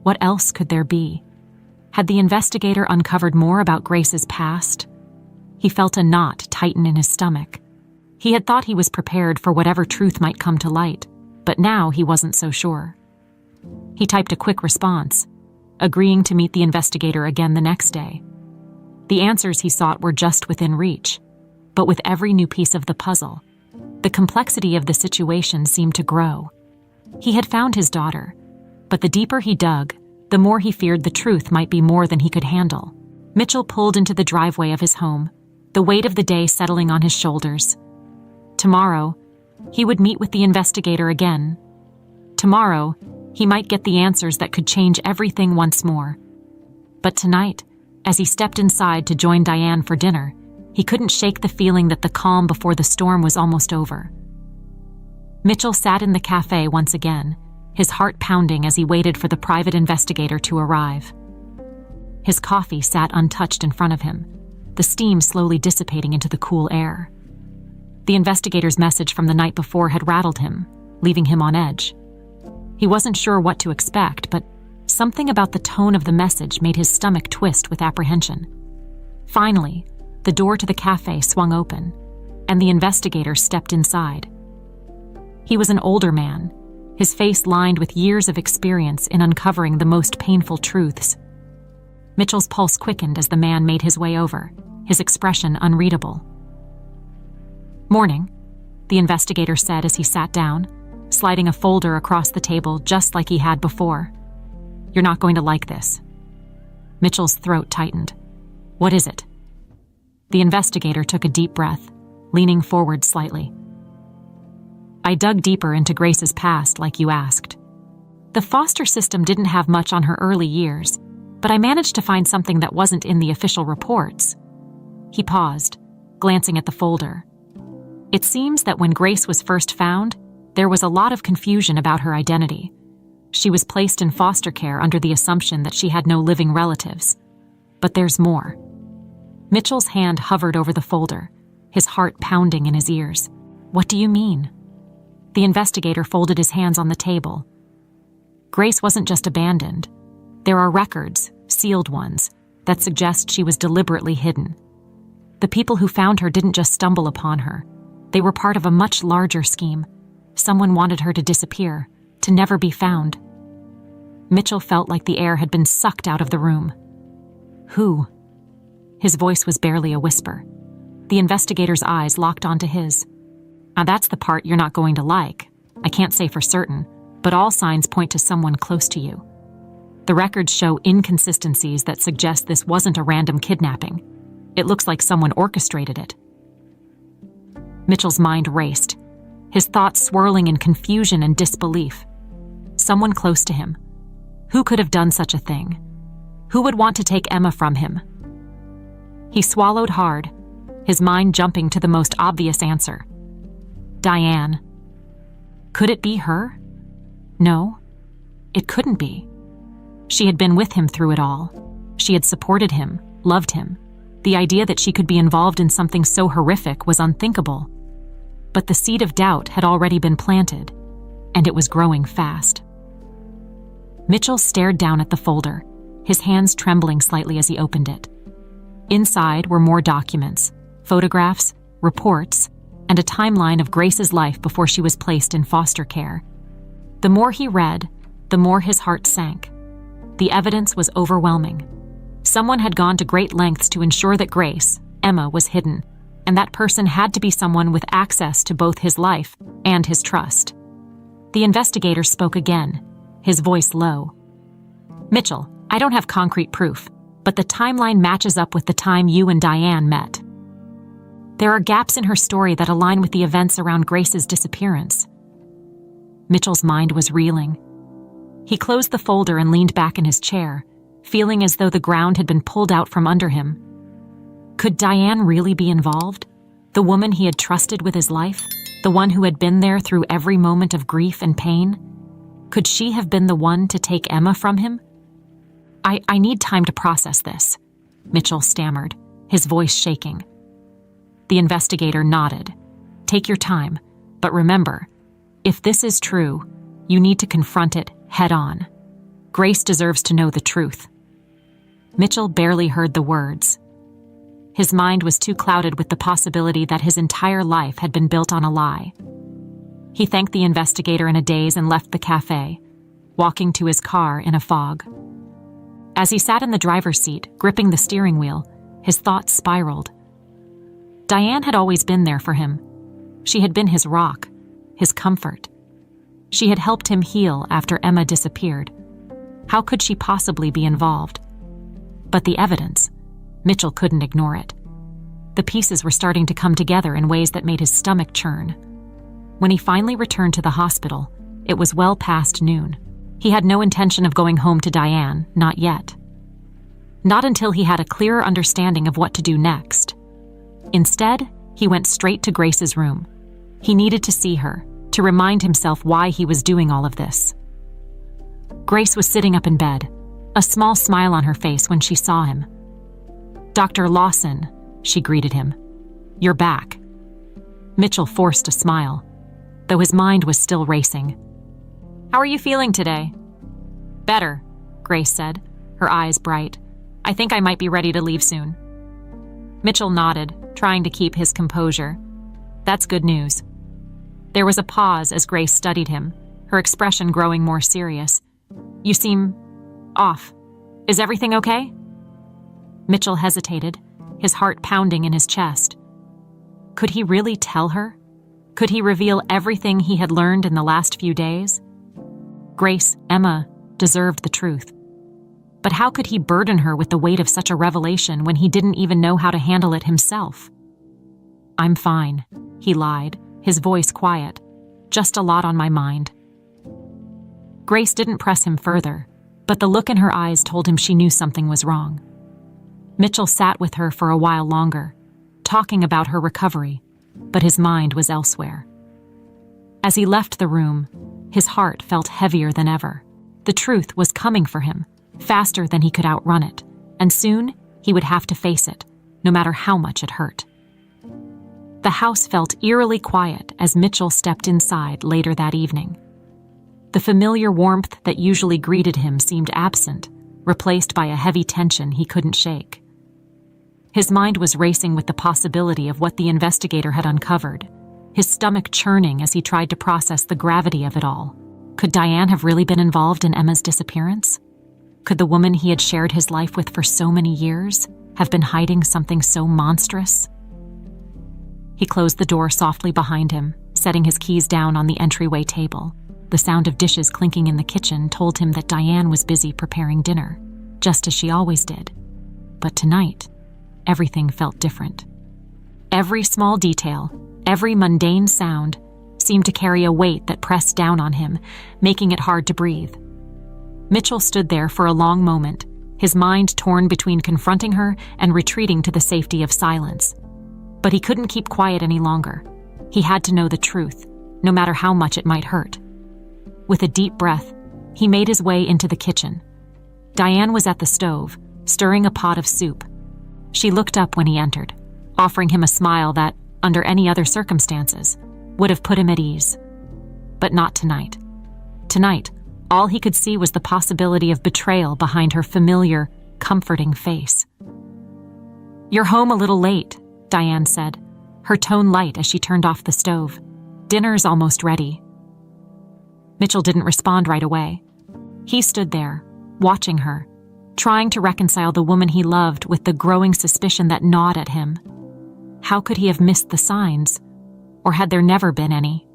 What else could there be? Had the investigator uncovered more about Grace's past? He felt a knot tighten in his stomach. He had thought he was prepared for whatever truth might come to light, but now he wasn't so sure. He typed a quick response, agreeing to meet the investigator again the next day. The answers he sought were just within reach, but with every new piece of the puzzle, the complexity of the situation seemed to grow. He had found his daughter, but the deeper he dug, the more he feared the truth might be more than he could handle. Mitchell pulled into the driveway of his home, the weight of the day settling on his shoulders. Tomorrow, he would meet with the investigator again. Tomorrow, he might get the answers that could change everything once more. But tonight, as he stepped inside to join Diane for dinner, he couldn't shake the feeling that the calm before the storm was almost over. Mitchell sat in the cafe once again, his heart pounding as he waited for the private investigator to arrive. His coffee sat untouched in front of him, the steam slowly dissipating into the cool air. The investigator's message from the night before had rattled him, leaving him on edge. He wasn't sure what to expect, but something about the tone of the message made his stomach twist with apprehension. Finally, the door to the cafe swung open, and the investigator stepped inside. He was an older man, his face lined with years of experience in uncovering the most painful truths. Mitchell's pulse quickened as the man made his way over, his expression unreadable. "Morning," the investigator said as he sat down, sliding a folder across the table just like he had before. "You're not going to like this." Mitchell's throat tightened. "What is it?" The investigator took a deep breath, leaning forward slightly. "I dug deeper into Grace's past like you asked. The foster system didn't have much on her early years, but I managed to find something that wasn't in the official reports." He paused, glancing at the folder. It seems that when Grace was first found, there was a lot of confusion about her identity. She was placed in foster care under the assumption that she had no living relatives. But there's more. Mitchell's hand hovered over the folder, his heart pounding in his ears. "What do you mean?" The investigator folded his hands on the table. "Grace wasn't just abandoned. There are records, sealed ones, that suggest she was deliberately hidden. The people who found her didn't just stumble upon her. They were part of a much larger scheme. Someone wanted her to disappear, to never be found." Mitchell felt like the air had been sucked out of the room. "Who?" His voice was barely a whisper. The investigator's eyes locked onto his. "Now that's the part you're not going to like. I can't say for certain, but all signs point to someone close to you. The records show inconsistencies that suggest this wasn't a random kidnapping. It looks like someone orchestrated it." Mitchell's mind raced, his thoughts swirling in confusion and disbelief. Someone close to him. Who could have done such a thing? Who would want to take Emma from him? He swallowed hard, his mind jumping to the most obvious answer. Diane. Could it be her? No, it couldn't be. She had been with him through it all. She had supported him, loved him. The idea that she could be involved in something so horrific was unthinkable. But the seed of doubt had already been planted, and it was growing fast. Mitchell stared down at the folder, his hands trembling slightly as he opened it. Inside were more documents, photographs, reports, and a timeline of Grace's life before she was placed in foster care. The more he read, the more his heart sank. The evidence was overwhelming. Someone had gone to great lengths to ensure that Grace, Emma, was hidden, and that person had to be someone with access to both his life and his trust. The investigator spoke again, his voice low. "Mitchell, I don't have concrete proof, but the timeline matches up with the time you and Diane met. There are gaps in her story that align with the events around Grace's disappearance." Mitchell's mind was reeling. He closed the folder and leaned back in his chair, feeling as though the ground had been pulled out from under him. Could Diane really be involved? The woman he had trusted with his life? The one who had been there through every moment of grief and pain? Could she have been the one to take Emma from him? I need time to process this," Mitchell stammered, his voice shaking. The investigator nodded. "Take your time, but remember, if this is true, you need to confront it head on. Grace deserves to know the truth." Mitchell barely heard the words. His mind was too clouded with the possibility that his entire life had been built on a lie. He thanked the investigator in a daze and left the cafe, walking to his car in a fog. As he sat in the driver's seat, gripping the steering wheel, his thoughts spiraled. Diane had always been there for him. She had been his rock, his comfort. She had helped him heal after Emma disappeared. How could she possibly be involved? But the evidence, Mitchell couldn't ignore it. The pieces were starting to come together in ways that made his stomach churn. When he finally returned to the hospital, it was well past noon. He had no intention of going home to Diane, not yet. Not until he had a clearer understanding of what to do next. Instead, he went straight to Grace's room. He needed to see her, to remind himself why he was doing all of this. Grace was sitting up in bed, a small smile on her face when she saw him. "Dr. Lawson," she greeted him. "You're back." Mitchell forced a smile, though his mind was still racing. "How are you feeling today?" "Better," Grace said, her eyes bright. "I think I might be ready to leave soon." Mitchell nodded, trying to keep his composure. "That's good news." There was a pause as Grace studied him, her expression growing more serious. "You seem off. Is everything okay?" Mitchell hesitated, his heart pounding in his chest. Could he really tell her? Could he reveal everything he had learned in the last few days? Grace, Emma, deserved the truth. But how could he burden her with the weight of such a revelation when he didn't even know how to handle it himself? "I'm fine," he lied, his voice quiet. "Just a lot on my mind." Grace didn't press him further. but the look in her eyes told him she knew something was wrong. Mitchell sat with her for a while longer, talking about her recovery, but his mind was elsewhere. As he left the room, his heart felt heavier than ever. The truth was coming for him, faster than he could outrun it, and soon he would have to face it, no matter how much it hurt. The house felt eerily quiet as Mitchell stepped inside later that evening. The familiar warmth that usually greeted him seemed absent, replaced by a heavy tension he couldn't shake. His mind was racing with the possibility of what the investigator had uncovered, his stomach churning as he tried to process the gravity of it all. Could Diane have really been involved in Emma's disappearance? Could the woman he had shared his life with for so many years have been hiding something so monstrous? He closed the door softly behind him, setting his keys down on the entryway table. The sound of dishes clinking in the kitchen told him that Diane was busy preparing dinner, just as she always did. But tonight, everything felt different. Every small detail, every mundane sound, seemed to carry a weight that pressed down on him, making it hard to breathe. Mitchell stood there for a long moment, his mind torn between confronting her and retreating to the safety of silence. But he couldn't keep quiet any longer. He had to know the truth, no matter how much it might hurt. With a deep breath, he made his way into the kitchen. Diane was at the stove, stirring a pot of soup. She looked up when he entered, offering him a smile that, under any other circumstances, would have put him at ease. But not tonight. Tonight, all he could see was the possibility of betrayal behind her familiar, comforting face. "You're home a little late," Diane said, her tone light as she turned off the stove. "Dinner's almost ready." Mitchell didn't respond right away. He stood there, watching her, trying to reconcile the woman he loved with the growing suspicion that gnawed at him. How could he have missed the signs? Or had there never been any?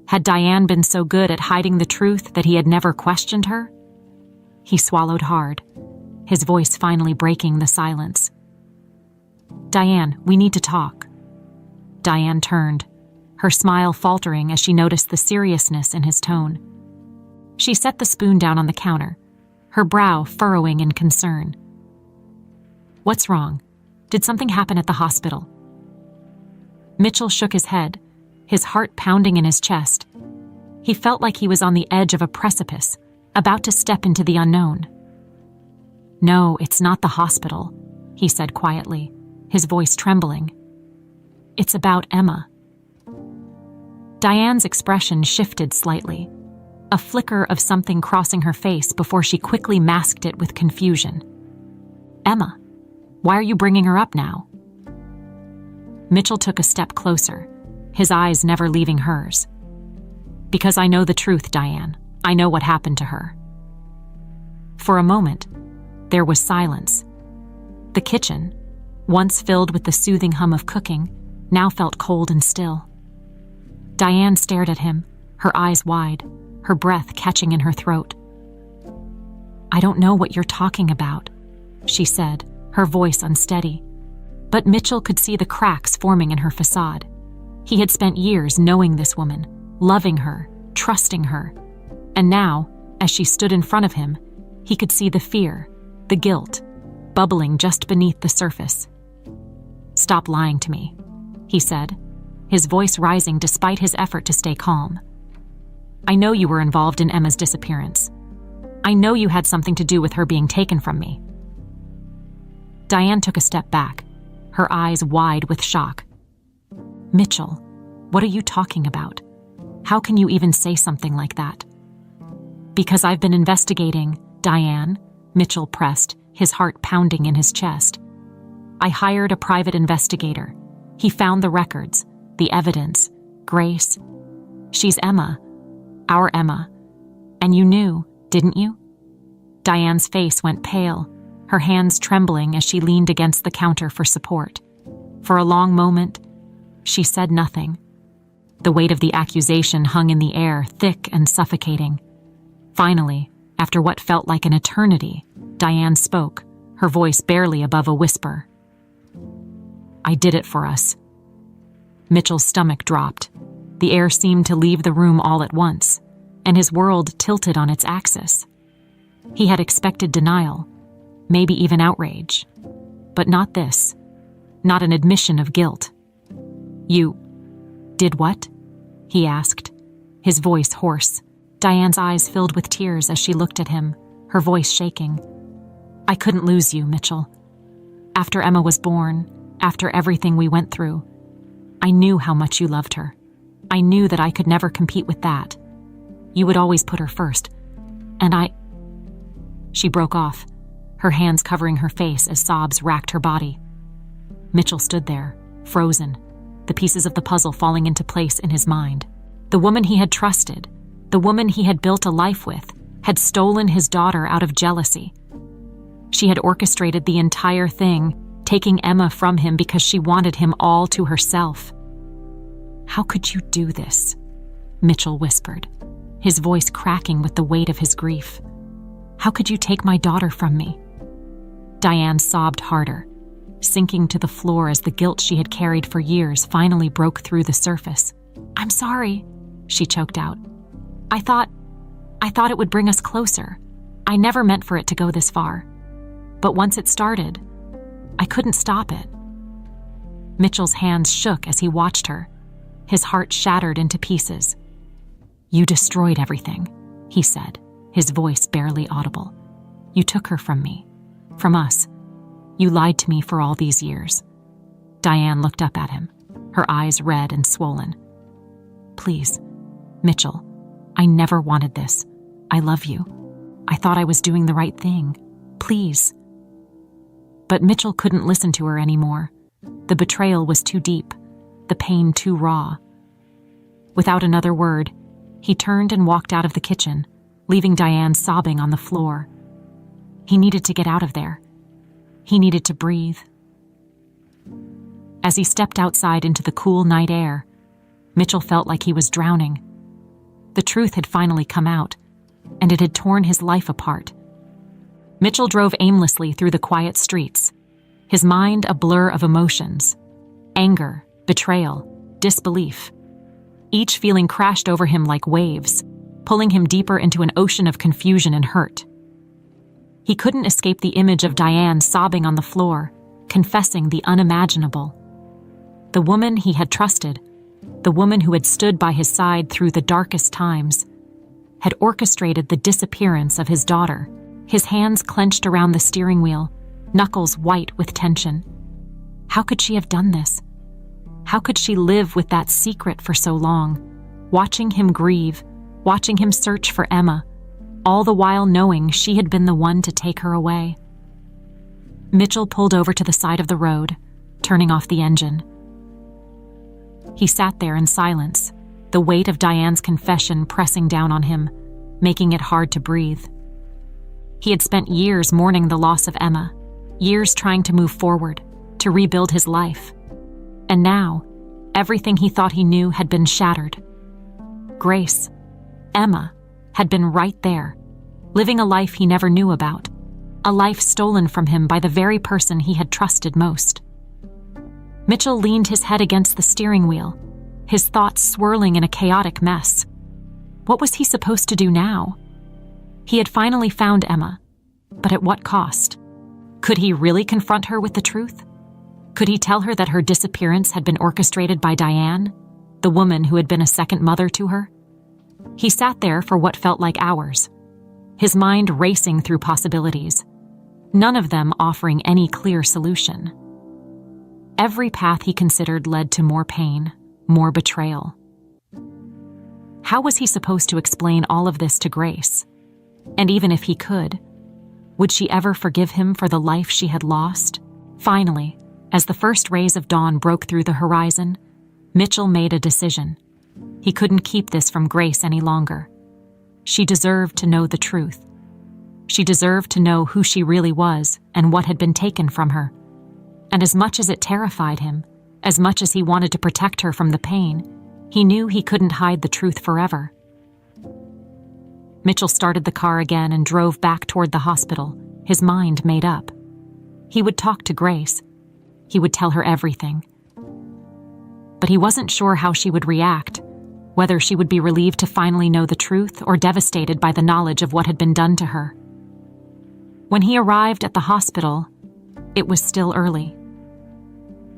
Had Diane been so good at hiding the truth that he had never questioned her? He swallowed hard, his voice finally breaking the silence. "Diane, we need to talk." Diane turned, her smile faltering as she noticed the seriousness in his tone. She set the spoon down on the counter, her brow furrowing in concern. "What's wrong? Did something happen at the hospital?" Mitchell shook his head, his heart pounding in his chest. He felt like he was on the edge of a precipice, about to step into the unknown. "No, it's not the hospital," he said quietly, his voice trembling. "It's about Emma." Diane's expression shifted slightly, a flicker of something crossing her face before she quickly masked it with confusion. "Emma? Why are you bringing her up now?" Mitchell took a step closer, his eyes never leaving hers. "Because I know the truth, Diane. I know what happened to her." For a moment, there was silence. The kitchen, once filled with the soothing hum of cooking, now felt cold and still. Diane stared at him, her eyes wide, her breath catching in her throat. "I don't know what you're talking about," she said, her voice unsteady. But Mitchell could see the cracks forming in her facade. He had spent years knowing this woman, loving her, trusting her. And now, as she stood in front of him, he could see the fear, the guilt, bubbling just beneath the surface. "Stop lying to me," he said, his voice rising despite his effort to stay calm. "I know you were involved in Emma's disappearance. I know you had something to do with her being taken from me." Diane took a step back, her eyes wide with shock. "Mitchell, what are you talking about? How can you even say something like that?" "Because I've been investigating, Diane," Mitchell pressed, his heart pounding in his chest. "I hired a private investigator. He found the records, the evidence. Grace. She's Emma. Our Emma. And you knew, didn't you?" Diane's face went pale, her hands trembling as she leaned against the counter for support. For a long moment, she said nothing. The weight of the accusation hung in the air, thick and suffocating. Finally, after what felt like an eternity, Diane spoke, her voice barely above a whisper. "I did it for us." Mitchell's stomach dropped. The air seemed to leave the room all at once, and his world tilted on its axis. He had expected denial, maybe even outrage. But not this. Not an admission of guilt. "You did what?" he asked, his voice hoarse. Diane's eyes filled with tears as she looked at him, her voice shaking. "I couldn't lose you, Mitchell. After Emma was born, after everything we went through, I knew how much you loved her. I knew that I could never compete with that. You would always put her first. And I—" She broke off, her hands covering her face as sobs racked her body. Mitchell stood there, frozen, the pieces of the puzzle falling into place in his mind. The woman he had trusted, the woman he had built a life with, had stolen his daughter out of jealousy. She had orchestrated the entire thing, taking Emma from him because she wanted him all to herself. "How could you do this?" Mitchell whispered, his voice cracking with the weight of his grief. "How could you take my daughter from me?" Diane sobbed harder, sinking to the floor as the guilt she had carried for years finally broke through the surface. "I'm sorry," she choked out. I thought it would bring us closer. I never meant for it to go this far. But once it started, I couldn't stop it." Mitchell's hands shook as he watched her, his heart shattered into pieces. "You destroyed everything," he said, his voice barely audible. "You took her from me, from us. You lied to me for all these years." Diane looked up at him, her eyes red and swollen. "Please, Mitchell, I never wanted this. I love you. I thought I was doing the right thing. Please." But Mitchell couldn't listen to her anymore. The betrayal was too deep, the pain too raw. Without another word, he turned and walked out of the kitchen, leaving Diane sobbing on the floor. He needed to get out of there. He needed to breathe. As he stepped outside into the cool night air, Mitchell felt like he was drowning. The truth had finally come out, and it had torn his life apart. Mitchell drove aimlessly through the quiet streets, his mind a blur of emotions: anger, betrayal, disbelief. Each feeling crashed over him like waves, pulling him deeper into an ocean of confusion and hurt. He couldn't escape the image of Diane sobbing on the floor, confessing the unimaginable. The woman he had trusted, the woman who had stood by his side through the darkest times, had orchestrated the disappearance of his daughter, his hands clenched around the steering wheel, knuckles white with tension. How could she have done this? How could she live with that secret for so long, watching him grieve, watching him search for Emma, all the while knowing she had been the one to take her away? Mitchell pulled over to the side of the road, turning off the engine. He sat there in silence, the weight of Diane's confession pressing down on him, making it hard to breathe. He had spent years mourning the loss of Emma, years trying to move forward, to rebuild his life. And now, everything he thought he knew had been shattered. Grace, Emma, had been right there, living a life he never knew about, a life stolen from him by the very person he had trusted most. Mitchell leaned his head against the steering wheel, his thoughts swirling in a chaotic mess. What was he supposed to do now? He had finally found Emma, but at what cost? Could he really confront her with the truth? Could he tell her that her disappearance had been orchestrated by Diane, the woman who had been a second mother to her? He sat there for what felt like hours, his mind racing through possibilities, none of them offering any clear solution. Every path he considered led to more pain, more betrayal. How was he supposed to explain all of this to Grace? And even if he could, would she ever forgive him for the life she had lost? Finally, as the first rays of dawn broke through the horizon, Mitchell made a decision. He couldn't keep this from Grace any longer. She deserved to know the truth. She deserved to know who she really was and what had been taken from her. And as much as it terrified him, as much as he wanted to protect her from the pain, he knew he couldn't hide the truth forever. Mitchell started the car again and drove back toward the hospital, his mind made up. He would talk to Grace. He would tell her everything. But he wasn't sure how she would react, whether she would be relieved to finally know the truth or devastated by the knowledge of what had been done to her. When he arrived at the hospital, it was still early.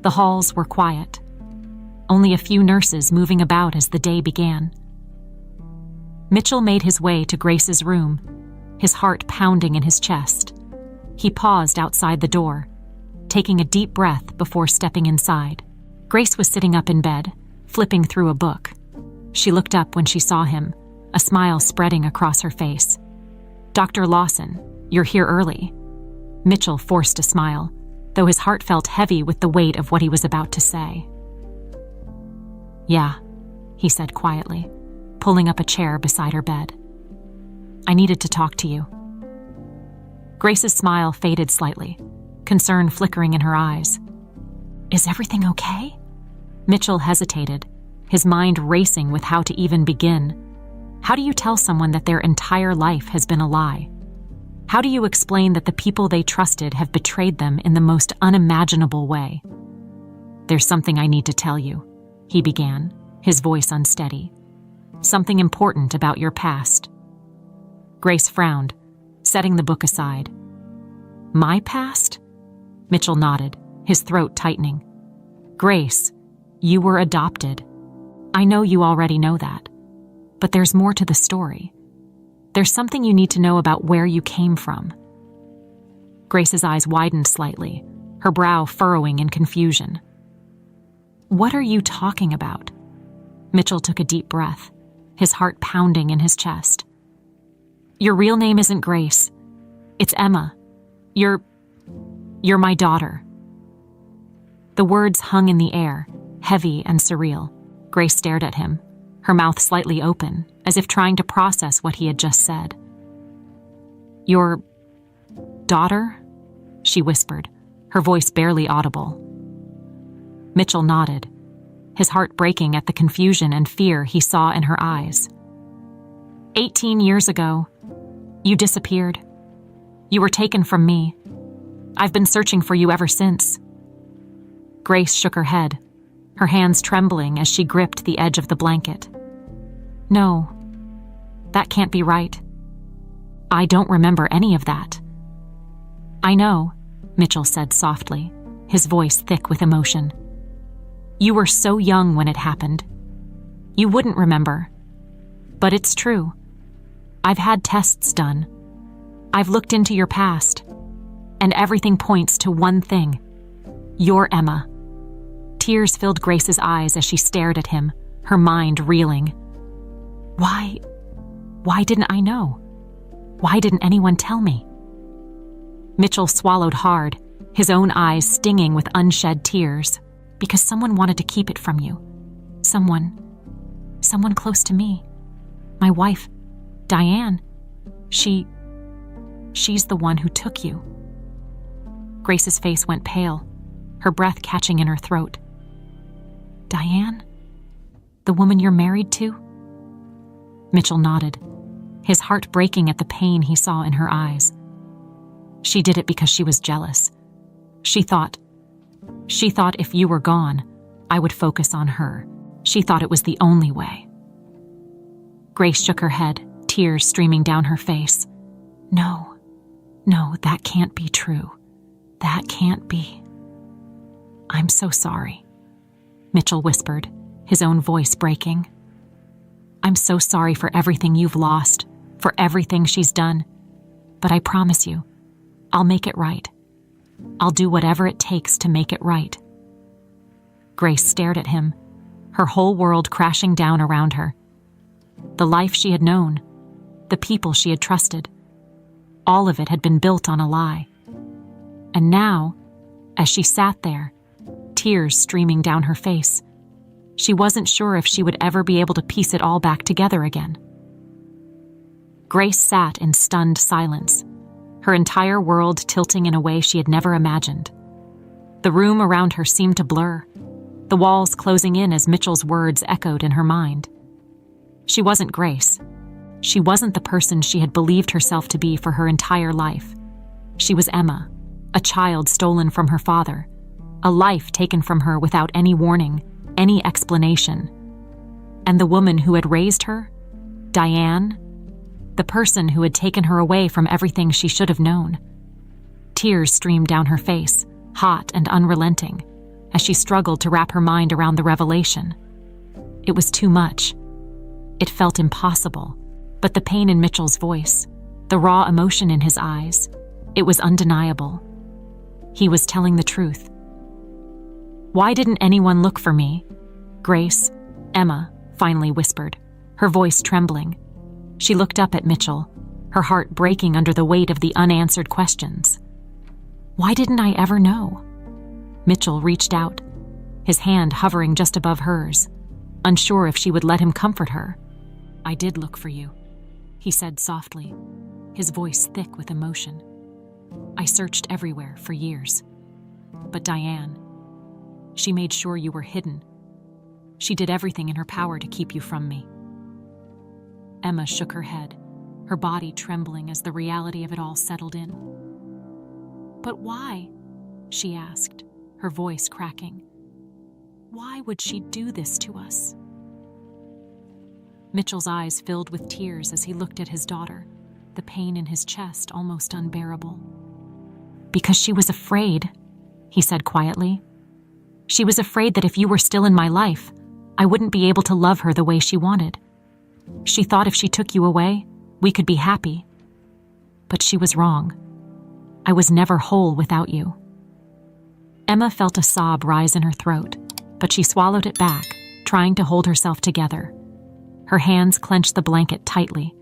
The halls were quiet, only a few nurses moving about as the day began. Mitchell made his way to Grace's room, his heart pounding in his chest. He paused outside the door, taking a deep breath before stepping inside. Grace was sitting up in bed, flipping through a book. She looked up when she saw him, a smile spreading across her face. "Dr. Lawson, you're here early." Mitchell forced a smile, though his heart felt heavy with the weight of what he was about to say. "Yeah," he said quietly, pulling up a chair beside her bed. "I needed to talk to you." Grace's smile faded slightly, concern flickering in her eyes. "Is everything okay?" Mitchell hesitated, his mind racing with how to even begin. How do you tell someone that their entire life has been a lie? How do you explain that the people they trusted have betrayed them in the most unimaginable way? "There's something I need to tell you," he began, his voice unsteady. "Something important about your past." Grace frowned, setting the book aside. "My past?" Mitchell nodded, his throat tightening. "Grace, you were adopted. I know you already know that. But there's more to the story. There's something you need to know about where you came from." Grace's eyes widened slightly, her brow furrowing in confusion. "What are you talking about?" Mitchell took a deep breath, his heart pounding in his chest. "Your real name isn't Grace. It's Emma. You're my daughter." The words hung in the air, heavy and surreal. Grace stared at him, her mouth slightly open, as if trying to process what he had just said. "Your daughter?" she whispered, her voice barely audible. Mitchell nodded, his heart breaking at the confusion and fear he saw in her eyes. 18 years ago, you disappeared. You were taken from me. I've been searching for you ever since." Grace shook her head, her hands trembling as she gripped the edge of the blanket. "No, that can't be right. I don't remember any of that." "I know," Mitchell said softly, his voice thick with emotion. "You were so young when it happened. You wouldn't remember. But it's true. I've had tests done. I've looked into your past, and everything points to one thing. You're Emma." Tears filled Grace's eyes as she stared at him, her mind reeling. Why didn't I know? Why didn't anyone tell me? Mitchell swallowed hard, his own eyes stinging with unshed tears, because someone wanted to keep it from you. Someone close to me. My wife, Diane. She's the one who took you. Grace's face went pale, her breath catching in her throat. "Diane? The woman you're married to?" Mitchell nodded, his heart breaking at the pain he saw in her eyes. "She did it because she was jealous. She thought if you were gone, I would focus on her. She thought it was the only way." Grace shook her head, tears streaming down her face. No, that can't be true. That can't be." "I'm so sorry," Mitchell whispered, his own voice breaking. "I'm so sorry for everything you've lost, for everything she's done. But I promise you, I'll make it right. I'll do whatever it takes to make it right." Grace stared at him, her whole world crashing down around her. The life she had known, the people she had trusted, all of it had been built on a lie. And now, as she sat there, tears streaming down her face, she wasn't sure if she would ever be able to piece it all back together again. Grace sat in stunned silence, her entire world tilting in a way she had never imagined. The room around her seemed to blur, the walls closing in as Mitchell's words echoed in her mind. She wasn't Grace. She wasn't the person she had believed herself to be for her entire life. She was Emma, a child stolen from her father, a life taken from her without any warning, any explanation. And the woman who had raised her, Diane, the person who had taken her away from everything she should have known, Tears streamed down her face, hot and unrelenting, as she struggled to wrap her mind around the revelation. It was too much. It felt impossible, but the pain in Mitchell's voice, the raw emotion in his eyes, it was undeniable. He was telling the truth. "Why didn't anyone look for me?" Grace, Emma, finally whispered, her voice trembling. She looked up at Mitchell, her heart breaking under the weight of the unanswered questions. "Why didn't I ever know?" Mitchell reached out, his hand hovering just above hers, unsure if she would let him comfort her. "I did look for you," he said softly, his voice thick with emotion. "I searched everywhere for years. But Diane, she made sure you were hidden. She did everything in her power to keep you from me." Emma shook her head, her body trembling as the reality of it all settled in. "But why?" she asked, her voice cracking. "Why would she do this to us?" Mitchell's eyes filled with tears as he looked at his daughter, the pain in his chest almost unbearable. "Because she was afraid," he said quietly. "She was afraid that if you were still in my life, I wouldn't be able to love her the way she wanted. She thought if she took you away, we could be happy. But she was wrong. I was never whole without you." Emma felt a sob rise in her throat, but she swallowed it back, trying to hold herself together. Her hands clenched the blanket tightly,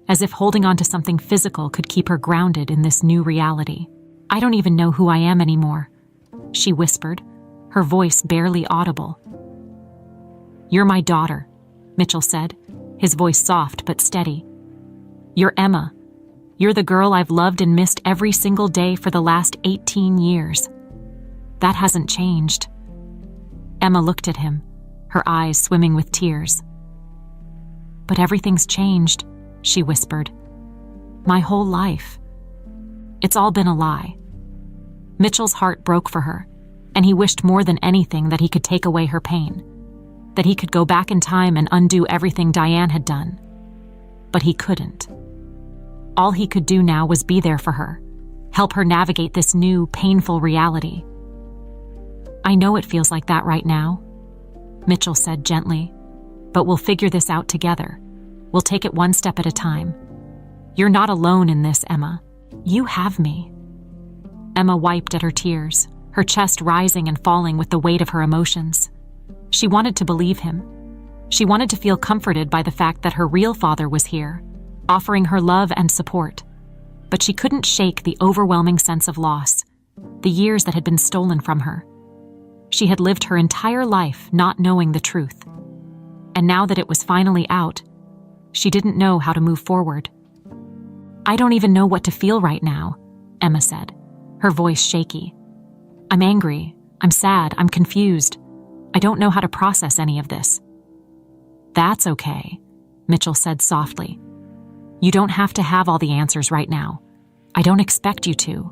as if holding onto something physical could keep her grounded in this new reality. "I don't even know who I am anymore," she whispered, her voice barely audible. "You're my daughter," Mitchell said, his voice soft but steady. "You're Emma. You're the girl I've loved and missed every single day for the last 18 years. That hasn't changed." Emma looked at him, her eyes swimming with tears. "But everything's changed," she whispered. "My whole life. It's all been a lie." Mitchell's heart broke for her, and he wished more than anything that he could take away her pain, that he could go back in time and undo everything Diane had done. But he couldn't. All he could do now was be there for her, help her navigate this new, painful reality. "I know it feels like that right now," Mitchell said gently, "but we'll figure this out together. We'll take it one step at a time. You're not alone in this, Emma. You have me." Emma wiped at her tears, her chest rising and falling with the weight of her emotions. She wanted to believe him. She wanted to feel comforted by the fact that her real father was here, offering her love and support. But she couldn't shake the overwhelming sense of loss, the years that had been stolen from her. She had lived her entire life not knowing the truth. And now that it was finally out, she didn't know how to move forward. "I don't even know what to feel right now," Emma said, her voice shaky. "I'm angry, I'm sad, I'm confused. I don't know how to process any of this." "That's okay," Mitchell said softly. "You don't have to have all the answers right now. I don't expect you to.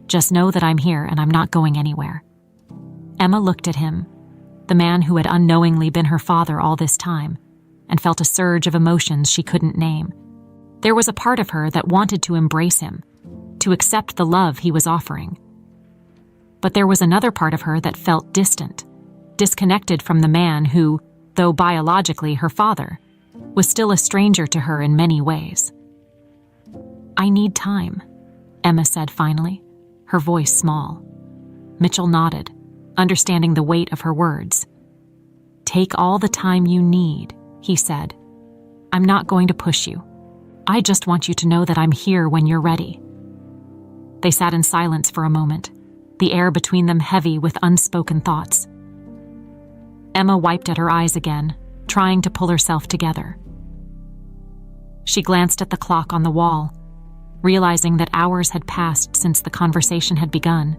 Just know that I'm here and I'm not going anywhere." Emma looked at him, the man who had unknowingly been her father all this time, and felt a surge of emotions she couldn't name. There was a part of her that wanted to embrace him, to accept the love he was offering. But there was another part of her that felt distant, disconnected from the man who, though biologically her father, was still a stranger to her in many ways. "I need time," Emma said finally, her voice small. Mitchell nodded, understanding the weight of her words. "Take all the time you need," he said. "I'm not going to push you. I just want you to know that I'm here when you're ready." They sat in silence for a moment, the air between them heavy with unspoken thoughts. Emma wiped at her eyes again, trying to pull herself together. She glanced at the clock on the wall, realizing that hours had passed since the conversation had begun,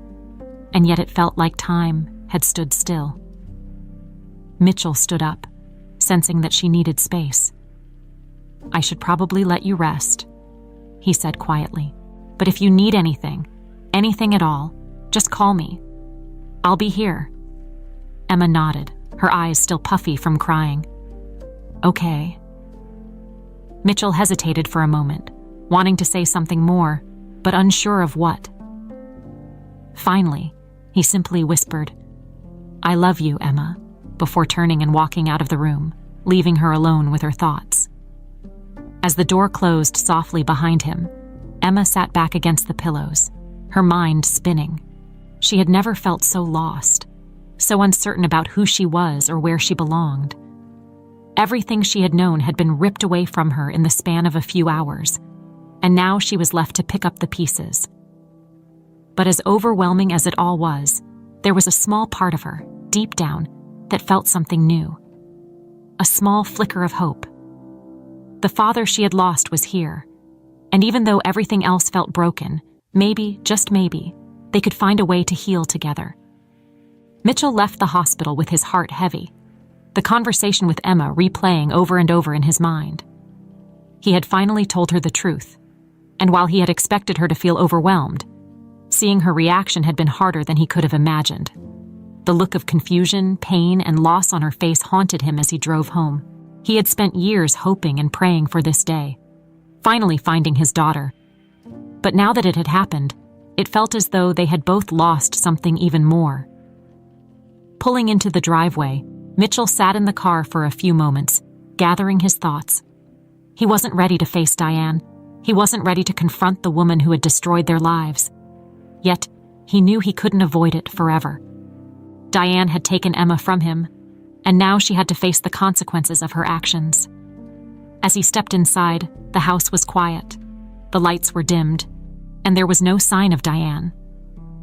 and yet it felt like time had stood still. Mitchell stood up, sensing that she needed space. "I should probably let you rest," he said quietly. "But if you need anything at all, just call me. I'll be here." Emma nodded, her eyes still puffy from crying. "Okay." Mitchell hesitated for a moment, wanting to say something more, but unsure of what. Finally, he simply whispered, "I love you, Emma," before turning and walking out of the room, leaving her alone with her thoughts. As the door closed softly behind him, Emma sat back against the pillows, her mind spinning. She had never felt so lost, so uncertain about who she was or where she belonged. Everything she had known had been ripped away from her in the span of a few hours, and now she was left to pick up the pieces. But as overwhelming as it all was, there was a small part of her, deep down, that felt something new. A small flicker of hope. The father she had lost was here, and even though everything else felt broken, maybe, just maybe, they could find a way to heal together. Mitchell left the hospital with his heart heavy, the conversation with Emma replaying over and over in his mind. He had finally told her the truth, and while he had expected her to feel overwhelmed, seeing her reaction had been harder than he could have imagined. The look of confusion, pain, and loss on her face haunted him as he drove home. He had spent years hoping and praying for this day, finally finding his daughter. But now that it had happened, it felt as though they had both lost something even more. Pulling into the driveway, Mitchell sat in the car for a few moments, gathering his thoughts. He wasn't ready to face Diane. He wasn't ready to confront the woman who had destroyed their lives. Yet, he knew he couldn't avoid it forever. Diane had taken Emma from him, and now she had to face the consequences of her actions. As he stepped inside, the house was quiet. The lights were dimmed, and there was no sign of Diane.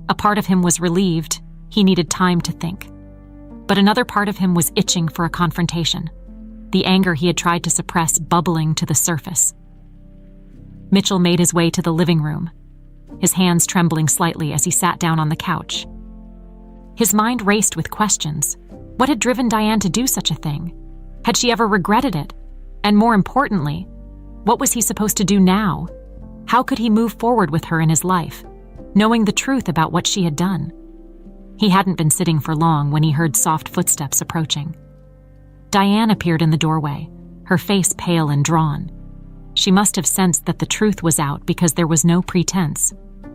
A part of him was relieved. He needed time to think. But another part of him was itching for a confrontation, the anger he had tried to suppress bubbling to the surface. Mitchell made his way to the living room, his hands trembling slightly as he sat down on the couch. His mind raced with questions. What had driven Diane to do such a thing? Had she ever regretted it? And more importantly, what was he supposed to do now? How could he move forward with her in his life, knowing the truth about what she had done? He hadn't been sitting for long when he heard soft footsteps approaching. Diane appeared in the doorway, her face pale and drawn. She must have sensed that the truth was out because there was no pretense,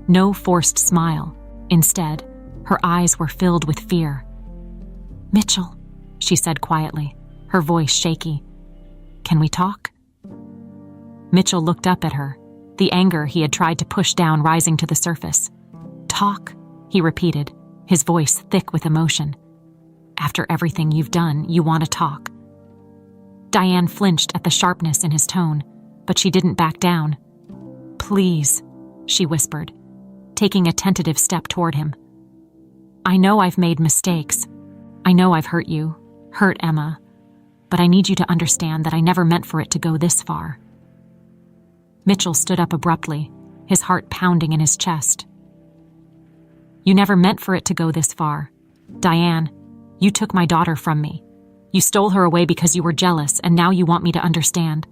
no forced smile. Instead, her eyes were filled with fear. "Mitchell," she said quietly, her voice shaky. "Can we talk?" Mitchell looked up at her, the anger he had tried to push down rising to the surface. "Talk," he repeated, his voice thick with emotion. "After everything you've done, you want to talk." Diane flinched at the sharpness in his tone, but she didn't back down. "Please," she whispered, taking a tentative step toward him. "I know I've made mistakes. I know I've hurt you, hurt Emma, but I need you to understand that I never meant for it to go this far." Mitchell stood up abruptly, his heart pounding in his chest. "You never meant for it to go this far. Diane, you took my daughter from me. You stole her away because you were jealous, and now you want me to understand."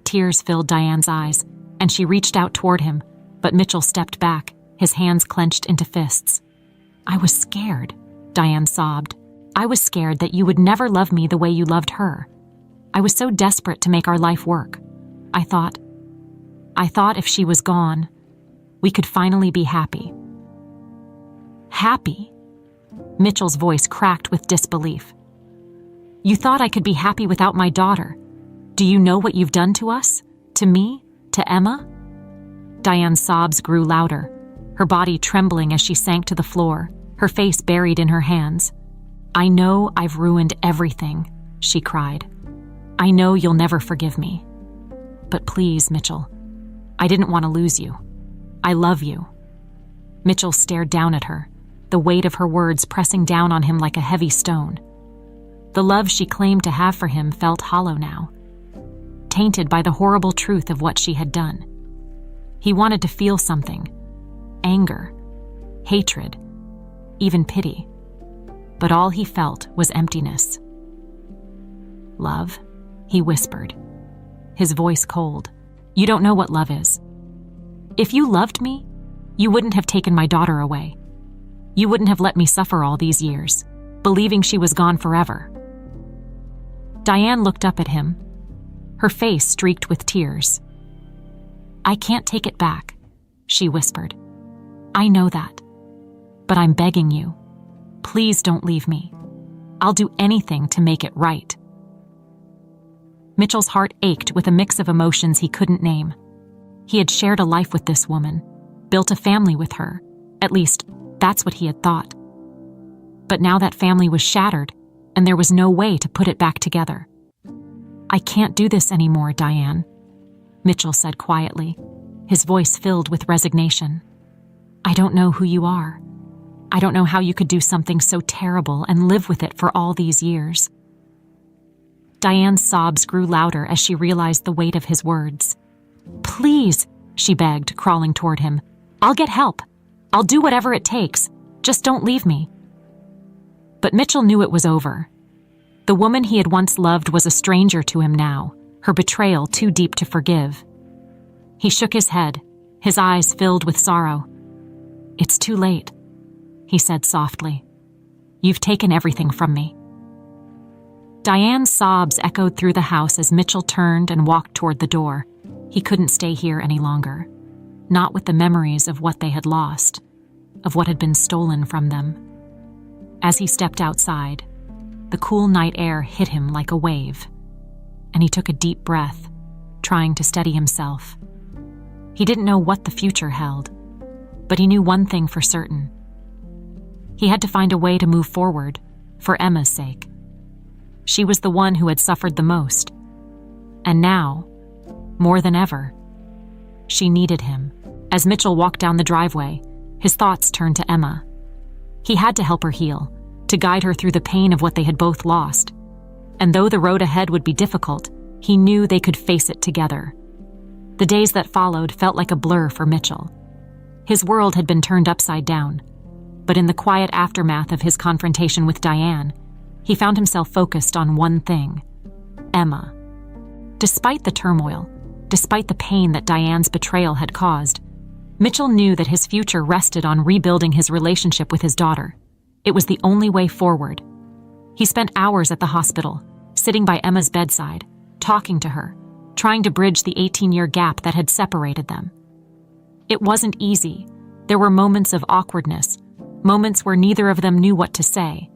Tears filled Diane's eyes, and she reached out toward him, but Mitchell stepped back, his hands clenched into fists. "I was scared," Diane sobbed. "I was scared that you would never love me the way you loved her. I was so desperate to make our life work. I thought if she was gone, we could finally be happy." "Happy?" Mitchell's voice cracked with disbelief. "You thought I could be happy without my daughter? Do you know what you've done to us? To me? To Emma?" Diane's sobs grew louder, her body trembling as she sank to the floor, her face buried in her hands. "I know I've ruined everything," she cried. "I know you'll never forgive me. But please, Mitchell, I didn't want to lose you. I love you." Mitchell stared down at her, the weight of her words pressing down on him like a heavy stone. The love she claimed to have for him felt hollow now, tainted by the horrible truth of what she had done. He wanted to feel something: anger, hatred, even pity. But all he felt was emptiness. "Love?" he whispered, his voice cold. "You don't know what love is. If you loved me, you wouldn't have taken my daughter away. You wouldn't have let me suffer all these years, believing she was gone forever." Diane looked up at him, her face streaked with tears. "I can't take it back," she whispered. "I know that. But I'm begging you. Please don't leave me. I'll do anything to make it right." Mitchell's heart ached with a mix of emotions he couldn't name. He had shared a life with this woman, built a family with her. At least, that's what he had thought. But now that family was shattered, and there was no way to put it back together. "I can't do this anymore, Diane," Mitchell said quietly, his voice filled with resignation. "I don't know who you are. I don't know how you could do something so terrible and live with it for all these years." Diane's sobs grew louder as she realized the weight of his words. "Please," she begged, crawling toward him. "I'll get help. I'll do whatever it takes. Just don't leave me." But Mitchell knew it was over. The woman he had once loved was a stranger to him now, her betrayal too deep to forgive. He shook his head, his eyes filled with sorrow. "It's too late," he said softly. "You've taken everything from me." Diane's sobs echoed through the house as Mitchell turned and walked toward the door. He couldn't stay here any longer. Not with the memories of what they had lost, of what had been stolen from them. As he stepped outside, the cool night air hit him like a wave, and he took a deep breath, trying to steady himself. He didn't know what the future held, but he knew one thing for certain. He had to find a way to move forward, for Emma's sake. She was the one who had suffered the most, and now, more than ever, she needed him. As Mitchell walked down the driveway, his thoughts turned to Emma. He had to help her heal, to guide her through the pain of what they had both lost. And though the road ahead would be difficult, he knew they could face it together. The days that followed felt like a blur for Mitchell. His world had been turned upside down, but in the quiet aftermath of his confrontation with Diane, he found himself focused on one thing: Emma. Despite the turmoil, despite the pain that Diane's betrayal had caused, Mitchell knew that his future rested on rebuilding his relationship with his daughter. It was the only way forward. He spent hours at the hospital, sitting by Emma's bedside, talking to her, trying to bridge the 18-year gap that had separated them. It wasn't easy. There were moments of awkwardness, moments where neither of them knew what to say.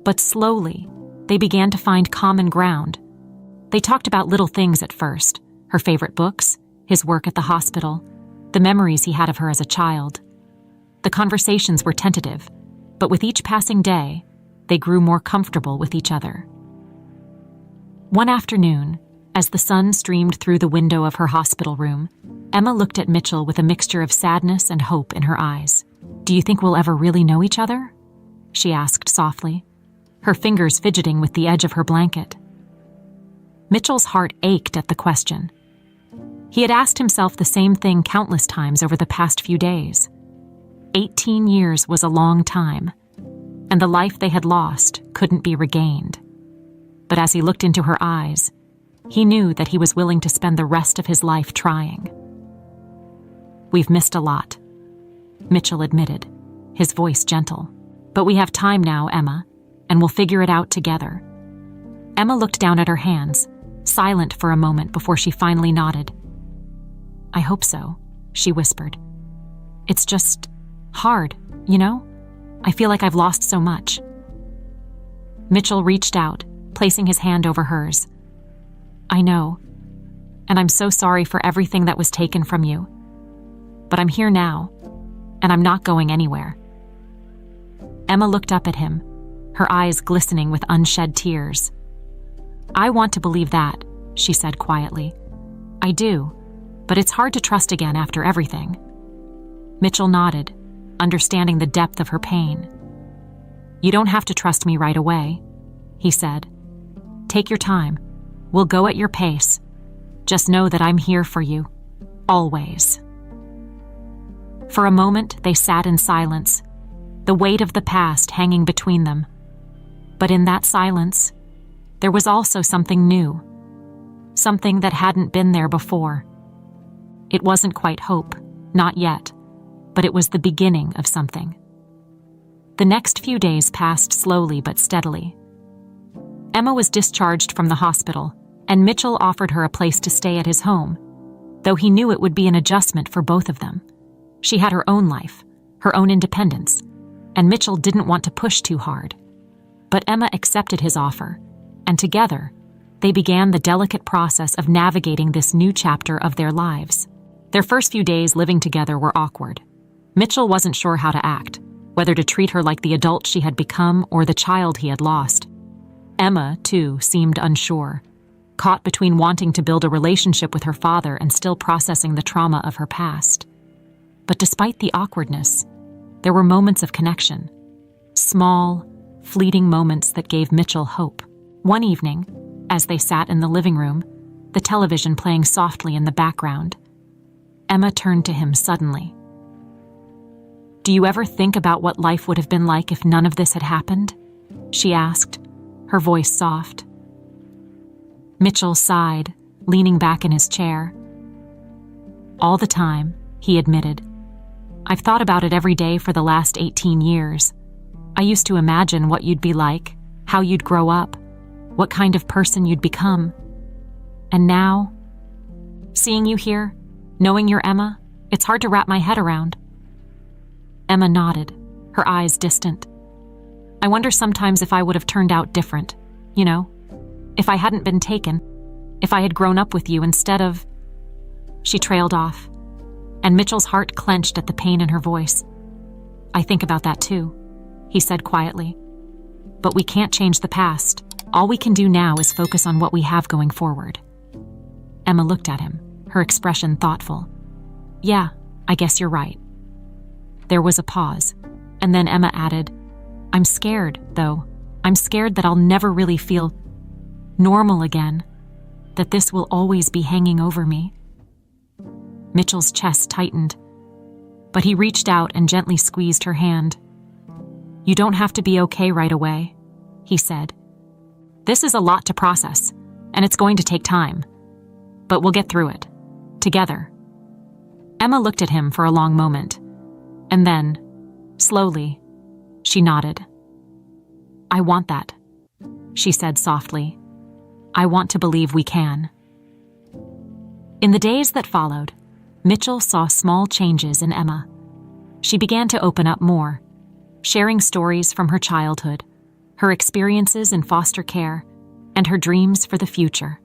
But slowly, they began to find common ground. They talked about little things at first: her favorite books, his work at the hospital, the memories he had of her as a child. The conversations were tentative, but with each passing day, they grew more comfortable with each other. One afternoon, as the sun streamed through the window of her hospital room, Emma looked at Mitchell with a mixture of sadness and hope in her eyes. "Do you think we'll ever really know each other?" she asked softly, her fingers fidgeting with the edge of her blanket. Mitchell's heart ached at the question. He had asked himself the same thing countless times over the past few days. 18 years was a long time, and the life they had lost couldn't be regained. But as he looked into her eyes, he knew that he was willing to spend the rest of his life trying. "We've missed a lot," Mitchell admitted, his voice gentle. "But we have time now, Emma, and we'll figure it out together." Emma looked down at her hands, silent for a moment before she finally nodded. "I hope so," she whispered. "It's just hard, you know? I feel like I've lost so much." Mitchell reached out, placing his hand over hers. "I know, and I'm so sorry for everything that was taken from you. But I'm here now, and I'm not going anywhere." Emma looked up at him, her eyes glistening with unshed tears. "I want to believe that," she said quietly. "I do, but it's hard to trust again after everything." Mitchell nodded, understanding the depth of her pain. "You don't have to trust me right away," he said. "Take your time. We'll go at your pace. Just know that I'm here for you, always." For a moment, they sat in silence, the weight of the past hanging between them. But in that silence, there was also something new, something that hadn't been there before. It wasn't quite hope, not yet, but it was the beginning of something. The next few days passed slowly but steadily. Emma was discharged from the hospital, and Mitchell offered her a place to stay at his home, though he knew it would be an adjustment for both of them. She had her own life, her own independence, and Mitchell didn't want to push too hard. But Emma accepted his offer, and together, they began the delicate process of navigating this new chapter of their lives. Their first few days living together were awkward. Mitchell wasn't sure how to act, whether to treat her like the adult she had become or the child he had lost. Emma, too, seemed unsure, caught between wanting to build a relationship with her father and still processing the trauma of her past. But despite the awkwardness, there were moments of connection, small, fleeting moments that gave Mitchell hope. One evening, as they sat in the living room, the television playing softly in the background, Emma turned to him suddenly. "Do you ever think about what life would have been like if none of this had happened?" she asked, her voice soft. Mitchell sighed, leaning back in his chair. "All the time," he admitted. "I've thought about it every day for the last 18 years. I used to imagine what you'd be like, how you'd grow up, what kind of person you'd become. And now, seeing you here, knowing you're Emma, it's hard to wrap my head around." Emma nodded, her eyes distant. "I wonder sometimes if I would have turned out different, you know? If I hadn't been taken, if I had grown up with you instead of—" She trailed off, and Mitchell's heart clenched at the pain in her voice. "I think about that too," he said quietly. "But we can't change the past. All we can do now is focus on what we have going forward." Emma looked at him, her expression thoughtful. "Yeah, I guess you're right." There was a pause, and then Emma added, "I'm scared, though. I'm scared that I'll never really feel normal again, that this will always be hanging over me." Mitchell's chest tightened, but he reached out and gently squeezed her hand. "You don't have to be okay right away," he said. "This is a lot to process, and it's going to take time. But we'll get through it. Together." Emma looked at him for a long moment, and then, slowly, she nodded. "I want that," she said softly. "I want to believe we can." In the days that followed, Mitchell saw small changes in Emma. She began to open up more, sharing stories from her childhood, her experiences in foster care, and her dreams for the future.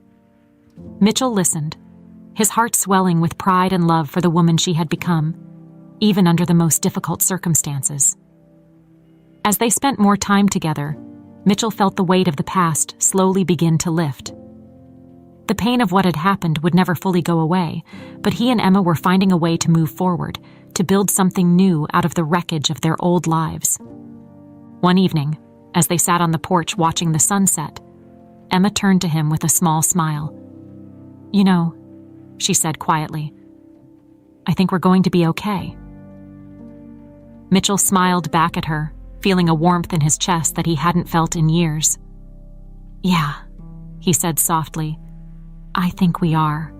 Mitchell listened, his heart swelling with pride and love for the woman she had become, even under the most difficult circumstances. As they spent more time together, Mitchell felt the weight of the past slowly begin to lift. The pain of what had happened would never fully go away, but he and Emma were finding a way to move forward, to build something new out of the wreckage of their old lives. One evening, as they sat on the porch watching the sunset, Emma turned to him with a small smile. "You know," she said quietly, "I think we're going to be okay." Mitchell smiled back at her, feeling a warmth in his chest that he hadn't felt in years. "Yeah," he said softly, "I think we are."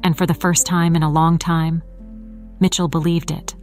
And for the first time in a long time, Mitchell believed it.